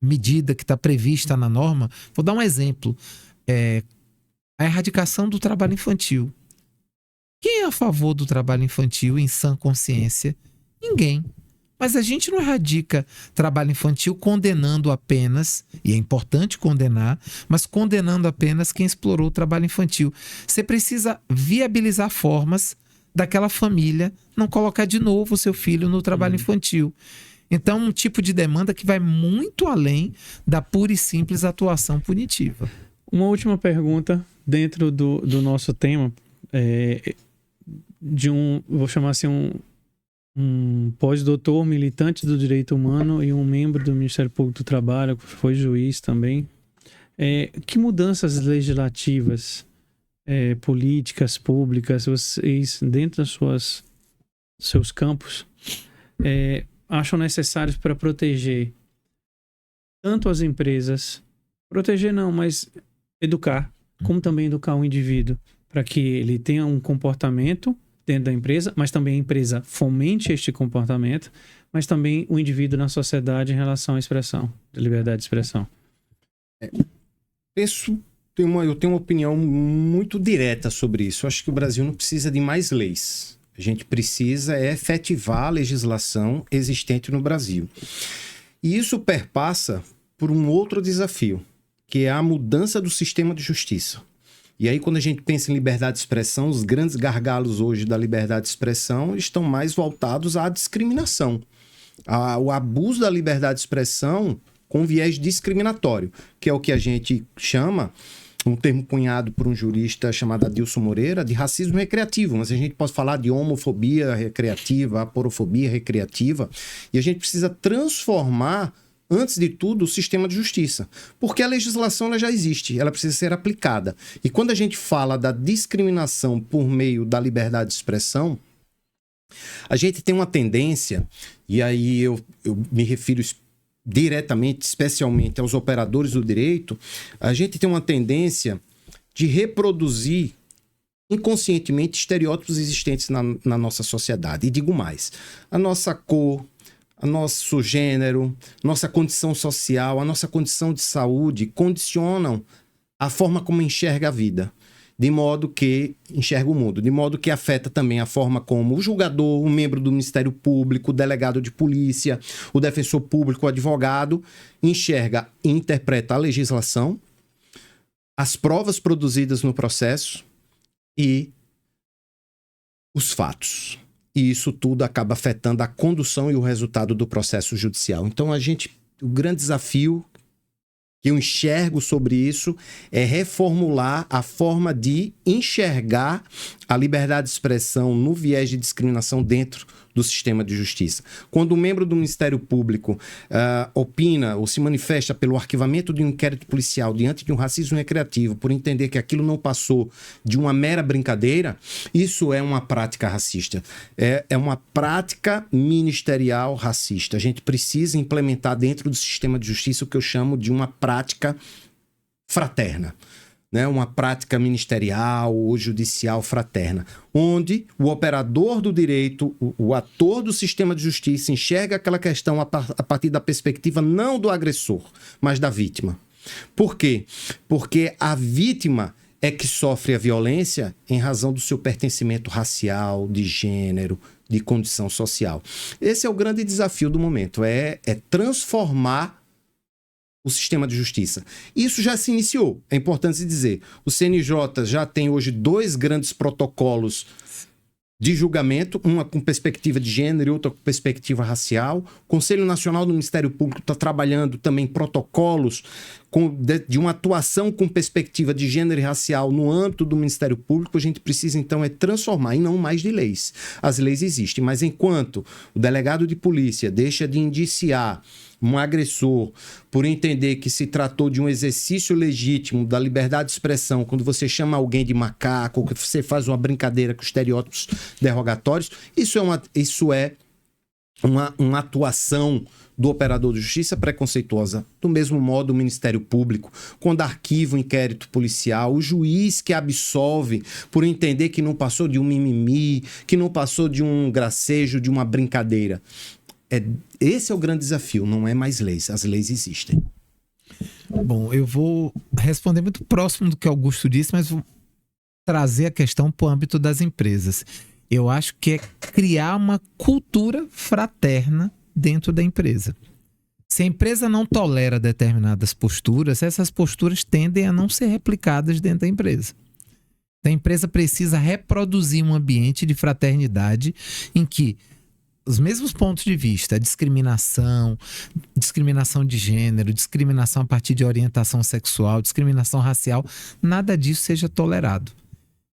medida que está prevista na norma. Vou dar um exemplo. A erradicação do trabalho infantil. Quem é a favor do trabalho infantil em sã consciência? Ninguém. Mas a gente não erradica trabalho infantil condenando apenas, e é importante condenar, mas condenando apenas quem explorou o trabalho infantil. Você precisa viabilizar formas daquela família não colocar de novo o seu filho no trabalho infantil. Então, um tipo de demanda que vai muito além da pura e simples atuação punitiva. Uma última pergunta dentro do nosso tema. Vou chamar assim, um pós-doutor militante do direito humano e um membro do Ministério Público do Trabalho, foi juiz também. Que mudanças legislativas, políticas públicas, vocês, dentro dos seus campos, acham necessários para proteger tanto as empresas, proteger não, mas educar, como também educar o indivíduo, para que ele tenha um comportamento dentro da empresa, mas também a empresa fomente este comportamento, mas também o indivíduo na sociedade em relação à expressão, à liberdade de expressão. Eu tenho uma opinião muito direta sobre isso. Eu acho que o Brasil não precisa de mais leis. A gente precisa efetivar a legislação existente no Brasil. E isso perpassa por um outro desafio, que é a mudança do sistema de justiça. E aí, quando a gente pensa em liberdade de expressão, os grandes gargalos hoje da liberdade de expressão estão mais voltados à discriminação. O abuso da liberdade de expressão com viés discriminatório, que é o que a gente chama, um termo cunhado por um jurista chamado Adilson Moreira, de racismo recreativo. Mas a gente pode falar de homofobia recreativa, aporofobia recreativa, e a gente precisa transformar, antes de tudo, o sistema de justiça. Porque a legislação ela já existe, ela precisa ser aplicada. E quando a gente fala da discriminação por meio da liberdade de expressão, a gente tem uma tendência, e aí eu me refiro diretamente, especialmente aos operadores do direito, a gente tem uma tendência de reproduzir inconscientemente estereótipos existentes na nossa sociedade. E digo mais, a nossa cor, o nosso gênero, nossa condição social, a nossa condição de saúde condicionam a forma como enxerga a vida, de modo que enxerga o mundo, de modo que afeta também a forma como o julgador, o membro do Ministério Público, o delegado de polícia, o defensor público, o advogado, enxerga e interpreta a legislação, as provas produzidas no processo e os fatos. E isso tudo acaba afetando a condução e o resultado do processo judicial. Então, o grande desafio que eu enxergo sobre isso é reformular a forma de enxergar a liberdade de expressão no viés de discriminação dentro do sistema de justiça. Quando um membro do Ministério Público opina ou se manifesta pelo arquivamento de um inquérito policial diante de um racismo recreativo, por entender que aquilo não passou de uma mera brincadeira, isso é uma prática racista. É uma prática ministerial racista. A gente precisa implementar dentro do sistema de justiça o que eu chamo de uma prática fraterna. Uma prática ministerial ou judicial fraterna, onde o operador do direito, o ator do sistema de justiça, enxerga aquela questão a partir da perspectiva não do agressor, mas da vítima. Por quê? Porque a vítima é que sofre a violência em razão do seu pertencimento racial, de gênero, de condição social. Esse é o grande desafio do momento, é transformar o sistema de justiça. Isso já se iniciou, é importante se dizer. O CNJ já tem hoje 2 grandes protocolos de julgamento, uma com perspectiva de gênero e outra com perspectiva racial. O Conselho Nacional do Ministério Público está trabalhando também protocolos de uma atuação com perspectiva de gênero e racial no âmbito do Ministério Público, a gente precisa, então, transformar, e não mais de leis. As leis existem, mas enquanto o delegado de polícia deixa de indiciar um agressor por entender que se tratou de um exercício legítimo da liberdade de expressão, quando você chama alguém de macaco, ou que você faz uma brincadeira com estereótipos derrogatórios, isso é uma atuação do operador de justiça preconceituosa. Do mesmo modo, o Ministério Público, quando arquiva um inquérito policial, o juiz que absolve por entender que não passou de um mimimi, que não passou de um gracejo, de uma brincadeira. Esse é o grande desafio, não é mais leis. As leis existem. Bom, eu vou responder muito próximo do que Augusto disse, mas vou trazer a questão para o âmbito das empresas. Eu acho que é criar uma cultura fraterna dentro da empresa. Se a empresa não tolera determinadas posturas, essas posturas tendem a não ser replicadas dentro da empresa. A empresa precisa reproduzir um ambiente de fraternidade em que os mesmos pontos de vista, discriminação de gênero, discriminação a partir de orientação sexual, discriminação racial, nada disso seja tolerado.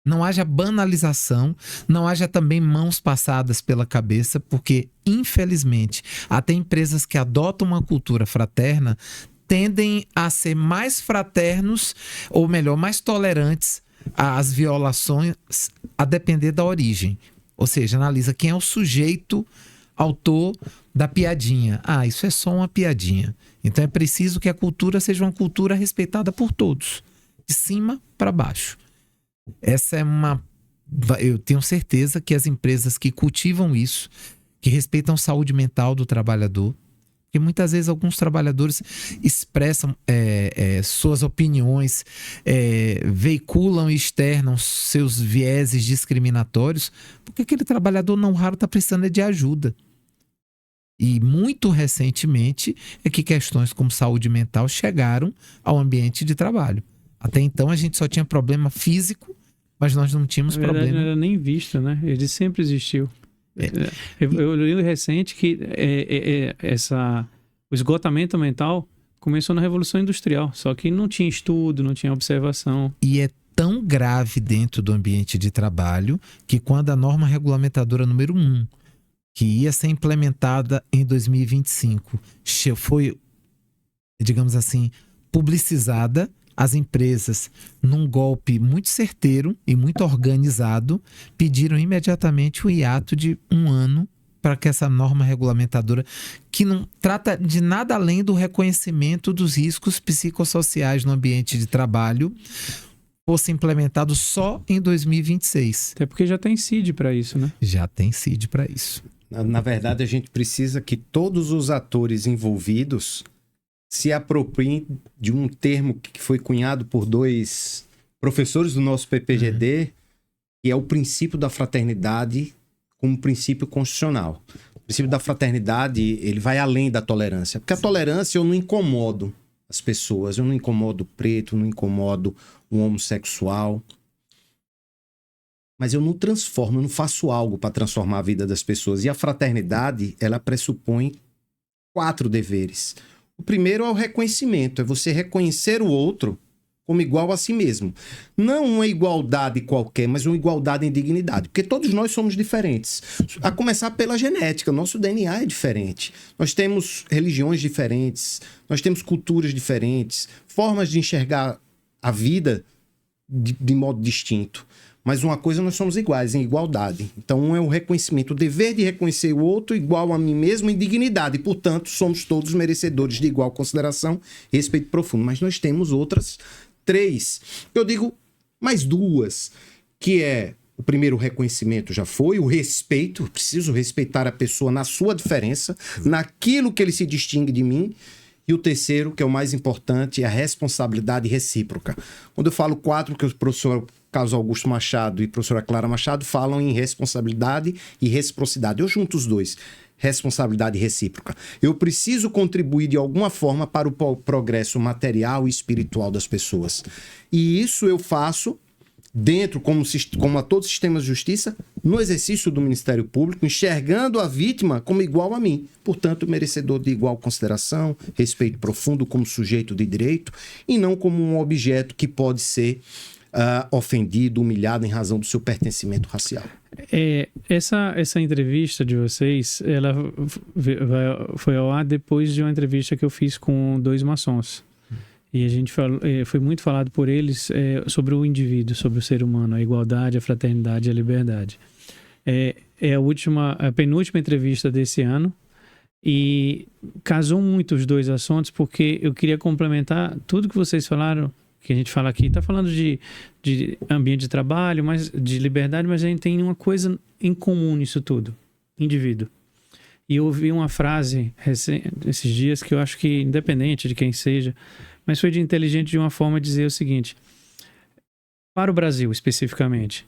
Não haja banalização, não haja também mãos passadas pela cabeça, porque, infelizmente, até empresas que adotam uma cultura fraterna tendem a ser mais fraternos, ou melhor, mais tolerantes às violações, a depender da origem. Ou seja, analisa quem é o sujeito autor da piadinha. Ah, isso é só uma piadinha. Então é preciso que a cultura seja uma cultura respeitada por todos, de cima para baixo. Essa é eu tenho certeza que as empresas que cultivam isso, que respeitam a saúde mental do trabalhador, porque muitas vezes alguns trabalhadores expressam suas opiniões, veiculam e externam seus vieses discriminatórios, porque aquele trabalhador não raro está precisando de ajuda. E muito recentemente é que questões como saúde mental chegaram ao ambiente de trabalho. Até então a gente só tinha problema físico, mas nós não tínhamos Na verdade, problema. não era nem visto, né? Ele sempre existiu. Eu li recente que o esgotamento mental começou na Revolução Industrial, só que não tinha estudo, não tinha observação. E é tão grave dentro do ambiente de trabalho que quando a norma regulamentadora número 1, que ia ser implementada em 2025, foi, digamos assim, publicizada, as empresas, num golpe muito certeiro e muito organizado, pediram imediatamente o hiato de 1 ano para que essa norma regulamentadora, que não trata de nada além do reconhecimento dos riscos psicossociais no ambiente de trabalho, fosse implementado só em 2026. Até porque já tem CID para isso, né? Já tem CID para isso. Na verdade, a gente precisa que todos os atores envolvidos se apropriem de um termo que foi cunhado por 2 professores do nosso PPGD, que é o princípio da fraternidade como princípio constitucional. O princípio da fraternidade, ele vai além da tolerância. Porque a tolerância, eu não incomodo as pessoas, eu não incomodo o preto, eu não incomodo o homossexual. Mas eu não transformo, eu não faço algo para transformar a vida das pessoas. E a fraternidade, ela pressupõe 4 deveres. O primeiro é o reconhecimento, é você reconhecer o outro como igual a si mesmo. Não uma igualdade qualquer, mas uma igualdade em dignidade. Porque todos nós somos diferentes. A começar pela genética, nosso DNA é diferente. Nós temos religiões diferentes, nós temos culturas diferentes, formas de enxergar a vida de modo distinto. Mas uma coisa, nós somos iguais, em igualdade. Então, um é o reconhecimento, o dever de reconhecer o outro igual a mim mesmo em dignidade. E, portanto, somos todos merecedores de igual consideração e respeito profundo. Mas nós temos outras 3. Eu digo mais 2, que é o primeiro, o reconhecimento já foi, o respeito. Eu preciso respeitar a pessoa na sua diferença, naquilo que ele se distingue de mim. E o terceiro, que é o mais importante, é a responsabilidade recíproca. Quando eu falo 4, que o professor Carlos Augusto Machado e a professora Clara Machado falam em responsabilidade e reciprocidade. Eu junto os 2. Responsabilidade recíproca. Eu preciso contribuir de alguma forma para o progresso material e espiritual das pessoas. E isso eu faço dentro, como a todos os sistemas de justiça, no exercício do Ministério Público, enxergando a vítima como igual a mim, portanto, merecedor de igual consideração, respeito profundo como sujeito de direito, e não como um objeto que pode ser ofendido, humilhado em razão do seu pertencimento racial. Essa entrevista de vocês, ela foi ao ar depois de uma entrevista que eu fiz com 2 maçons. E a gente foi muito falado por eles sobre o indivíduo, sobre o ser humano, a igualdade, a fraternidade e a liberdade. É a penúltima entrevista desse ano e casou muito os 2 assuntos, porque eu queria complementar tudo que vocês falaram, que a gente fala aqui. Está falando de ambiente de trabalho, mas de liberdade, mas a gente tem uma coisa em comum nisso tudo: indivíduo. E eu ouvi uma frase esses dias que eu acho que, independente de quem seja, mas foi de inteligente de uma forma de dizer o seguinte: para o Brasil especificamente,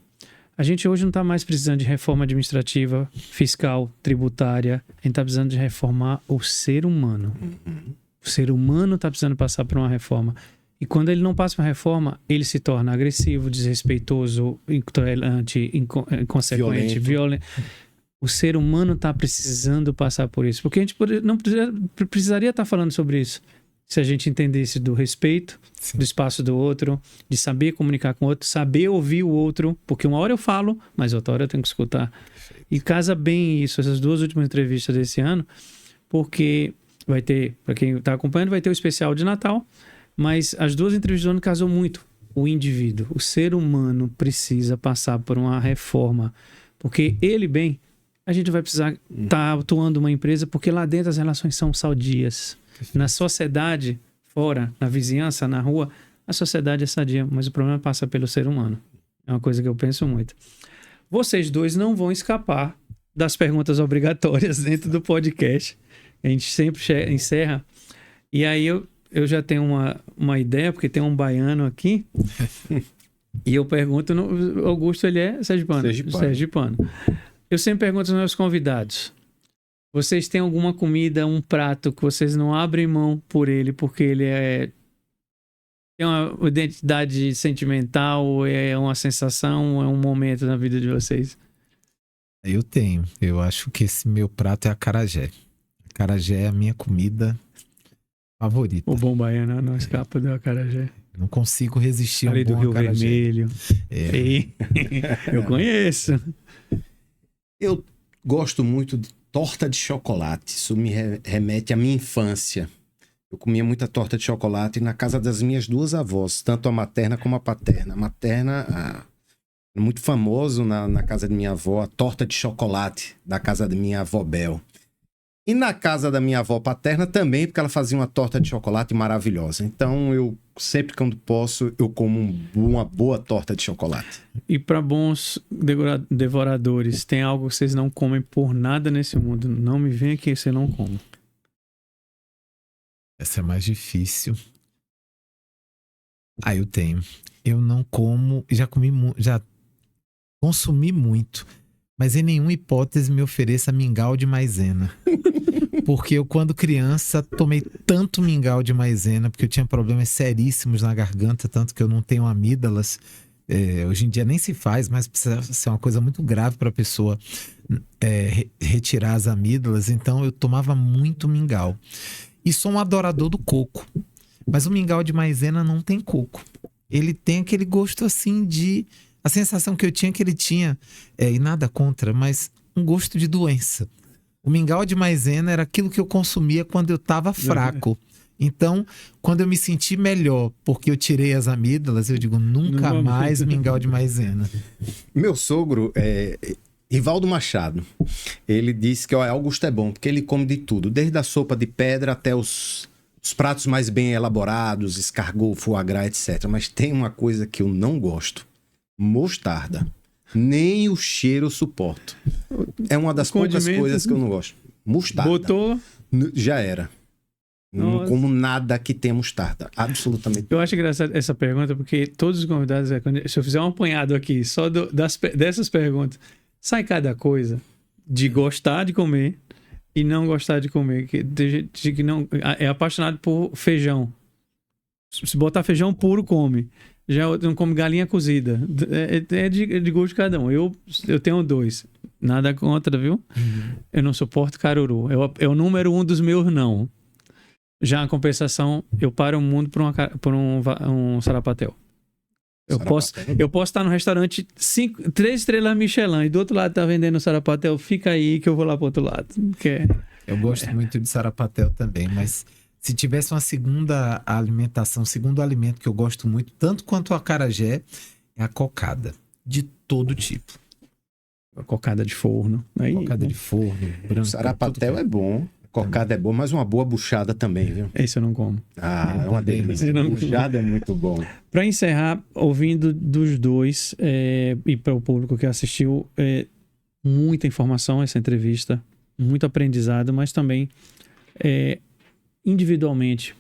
a gente hoje não está mais precisando de reforma administrativa, fiscal, tributária. A gente está precisando de reformar o ser humano. O ser humano está precisando passar por uma reforma. E quando ele não passa por uma reforma, ele se torna agressivo, desrespeitoso, intolerante, inconsequente, violento. O ser humano está precisando passar por isso. Porque a gente não precisaria estar falando sobre isso se a gente entendesse do respeito, sim, do espaço do outro, de saber comunicar com o outro, saber ouvir o outro. Porque uma hora eu falo, mas outra hora eu tenho que escutar. Perfeito. E casa bem isso, essas 2 últimas entrevistas desse ano, porque vai ter, para quem está acompanhando, vai ter o especial de Natal. Mas as 2 entrevistas do ano casou muito. O indivíduo, o ser humano precisa passar por uma reforma. Porque ele bem, a gente vai precisar estar atuando uma empresa, porque lá dentro as relações são sadias. Na sociedade, fora, na vizinhança, na rua, a sociedade é sadia, mas o problema passa pelo ser humano. É uma coisa que eu penso muito. Vocês 2 não vão escapar das perguntas obrigatórias dentro do podcast. A gente sempre encerra. E aí eu já tenho uma ideia, porque tem um baiano aqui, e eu pergunto, Augusto, ele é sergipano. Eu sempre pergunto aos meus convidados: vocês têm alguma comida, um prato que vocês não abrem mão por ele, porque ele tem uma identidade sentimental, é uma sensação, é um momento na vida de vocês? Eu tenho. Eu acho que esse meu prato é acarajé. Acarajé é a minha comida favorita. O bom baiano não escapa do acarajé. Não consigo resistir ali do Rio acarajé. Vermelho. Eu conheço. Eu gosto muito de torta de chocolate. Isso me remete à minha infância. Eu comia muita torta de chocolate na casa das minhas 2 avós, tanto a materna como a paterna. A materna, muito famoso na casa de minha avó, a torta de chocolate da casa da minha avó Bel. E na casa da minha avó paterna também, porque ela fazia uma torta de chocolate maravilhosa. Então, eu sempre quando posso, eu como uma boa torta de chocolate. E para bons devoradores, tem algo que vocês não comem por nada nesse mundo? Não me venha que você não come. Essa é mais difícil. Eu tenho. Eu não como, já consumi muito, mas em nenhuma hipótese me ofereça mingau de maisena. Porque eu, quando criança, tomei tanto mingau de maisena, porque eu tinha problemas seríssimos na garganta, tanto que eu não tenho amígdalas. Hoje em dia nem se faz, mas precisa ser uma coisa muito grave para a pessoa retirar as amígdalas. Então eu tomava muito mingau. E sou um adorador do coco. Mas o mingau de maisena não tem coco. Ele tem aquele gosto assim de... A sensação que eu tinha que ele tinha, e nada contra, mas um gosto de doença. O mingau de maisena era aquilo que eu consumia quando eu estava fraco. Então, quando eu me senti melhor porque eu tirei as amígdalas, eu digo, nunca mais mingau de maisena. Meu sogro, Rivaldo Machado, ele disse que Augusto é bom, porque ele come de tudo, desde a sopa de pedra até os pratos mais bem elaborados, escargot, foie gras, etc. Mas tem uma coisa que eu não gosto: mostarda. Nem o cheiro eu suporto. É uma das poucas coisas que eu não gosto. Mostarda. Botou? Já era. Nossa. Não como nada que tenha mostarda. Absolutamente. Eu acho engraçado essa pergunta, porque todos os convidados, se eu fizer um apanhado aqui só dessas perguntas, sai cada coisa de gostar de comer e não gostar de comer. Tem gente que não é apaixonado por feijão. Se botar feijão puro, come. Já eu não como galinha cozida. É de gosto de cada um. Eu tenho 2. Nada contra, viu? Eu não suporto caruru. É o número 1 dos meus não. Já a compensação, eu paro o mundo por um sarapatel. Eu posso estar no restaurante 3 estrelas Michelin e do outro lado tá vendendo sarapatel. Fica aí que eu vou lá pro outro lado. Eu gosto muito de sarapatel também, mas se tivesse uma segunda alimentação, segundo alimento que eu gosto muito, tanto quanto o acarajé, é a cocada. De todo tipo. A cocada de forno. Aí, cocada de forno, branca. Sarapatel é bom. Cocada é bom, mas uma boa buchada também, viu? Esse eu não como. É uma delícia. Buchada é muito bom. Para encerrar, ouvindo dos dois, e para o público que assistiu, muita informação essa entrevista, muito aprendizado, mas também individualmente,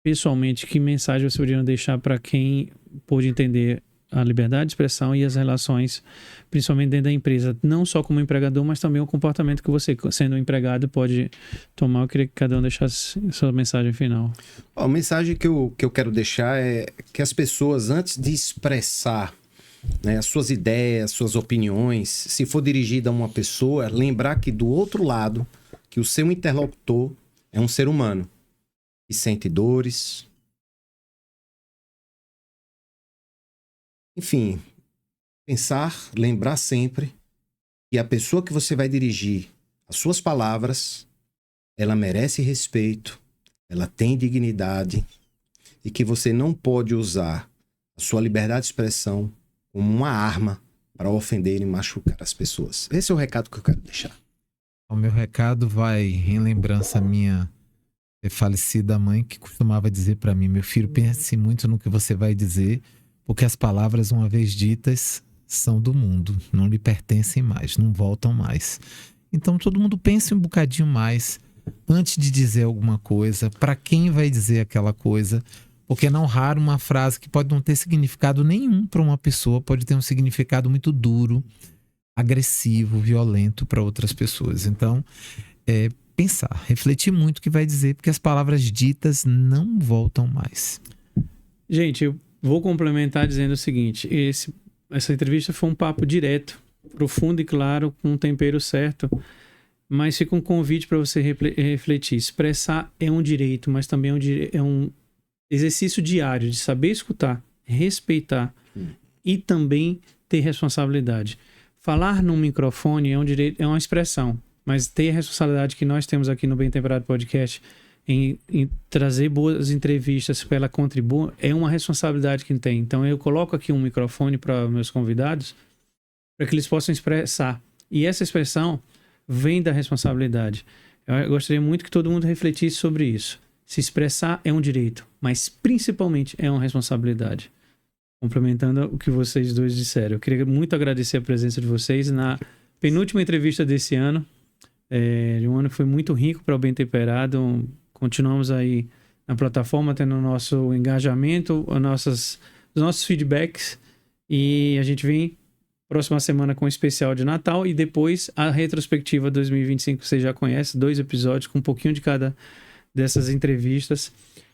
pessoalmente, que mensagem vocês poderiam deixar para quem pôde entender a liberdade de expressão e as relações, principalmente dentro da empresa, não só como empregador, mas também o comportamento que você, sendo um empregado, pode tomar. Eu queria que cada um deixasse sua mensagem final. A mensagem que eu quero deixar é que as pessoas, antes de expressar, né, as suas ideias, suas opiniões, se for dirigida a uma pessoa, lembrar que do outro lado, que o seu interlocutor é um ser humano que sente dores. Enfim, pensar, lembrar sempre que a pessoa que você vai dirigir as suas palavras, ela merece respeito, ela tem dignidade e que você não pode usar a sua liberdade de expressão como uma arma para ofender e machucar as pessoas. Esse é o recado que eu quero deixar. O meu recado vai em lembrança à minha falecida mãe, que costumava dizer para mim: meu filho, pense muito no que você vai dizer, porque as palavras, uma vez ditas, são do mundo, não lhe pertencem mais, não voltam mais. Então todo mundo pense um bocadinho mais antes de dizer alguma coisa, para quem vai dizer aquela coisa, porque não raro uma frase que pode não ter significado nenhum para uma pessoa, pode ter um significado muito duro, agressivo, violento para outras pessoas. Então, pensar, refletir muito o que vai dizer, porque as palavras ditas não voltam mais. Gente, eu vou complementar dizendo o seguinte: essa entrevista foi um papo direto, profundo e claro, com um tempero certo, mas fica um convite para você refletir. Expressar é um direito, mas também é um exercício diário de saber escutar, respeitar e também ter responsabilidade. Falar num microfone é um direito, é uma expressão, mas ter a responsabilidade que nós temos aqui no Bem Temperado Podcast em trazer boas entrevistas para ela contribuir, é uma responsabilidade que tem. Então eu coloco aqui um microfone para meus convidados para que eles possam expressar. E essa expressão vem da responsabilidade. Eu gostaria muito que todo mundo refletisse sobre isso. Se expressar é um direito, mas principalmente é uma responsabilidade. Complementando o que vocês dois disseram. Eu queria muito agradecer a presença de vocês na penúltima entrevista desse ano. De um ano que foi muito rico para o Bem Temperado. Continuamos aí na plataforma tendo o nosso engajamento, os nossos feedbacks, e a gente vem próxima semana com um especial de Natal e depois a retrospectiva 2025, você já conhece, 2 episódios com um pouquinho de cada dessas entrevistas,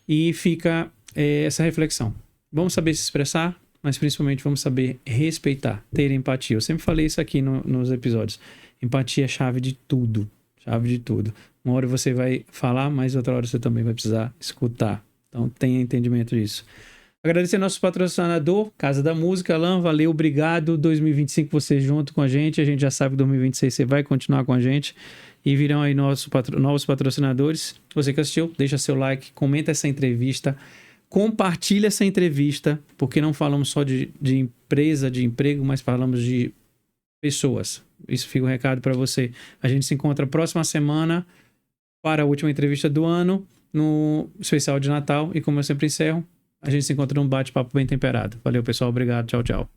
e fica essa reflexão. Vamos saber se expressar, mas principalmente vamos saber respeitar, ter empatia. Eu sempre falei isso aqui nos episódios. Empatia é chave de tudo. Chave de tudo. Uma hora você vai falar, mas outra hora você também vai precisar escutar. Então tenha entendimento disso. Agradecer nosso patrocinador, Casa da Música. Alan, valeu, obrigado. 2025 você junto com a gente. A gente já sabe que 2026 você vai continuar com a gente. E virão aí novos patrocinadores. Você que assistiu, deixa seu like, comenta essa entrevista, compartilha essa entrevista, porque não falamos só de empresa, de emprego, mas falamos de pessoas. Isso fica um recado para você. A gente se encontra próxima semana para a última entrevista do ano, no especial de Natal. E como eu sempre encerro, a gente se encontra num bate-papo bem temperado. Valeu, pessoal. Obrigado. Tchau, tchau.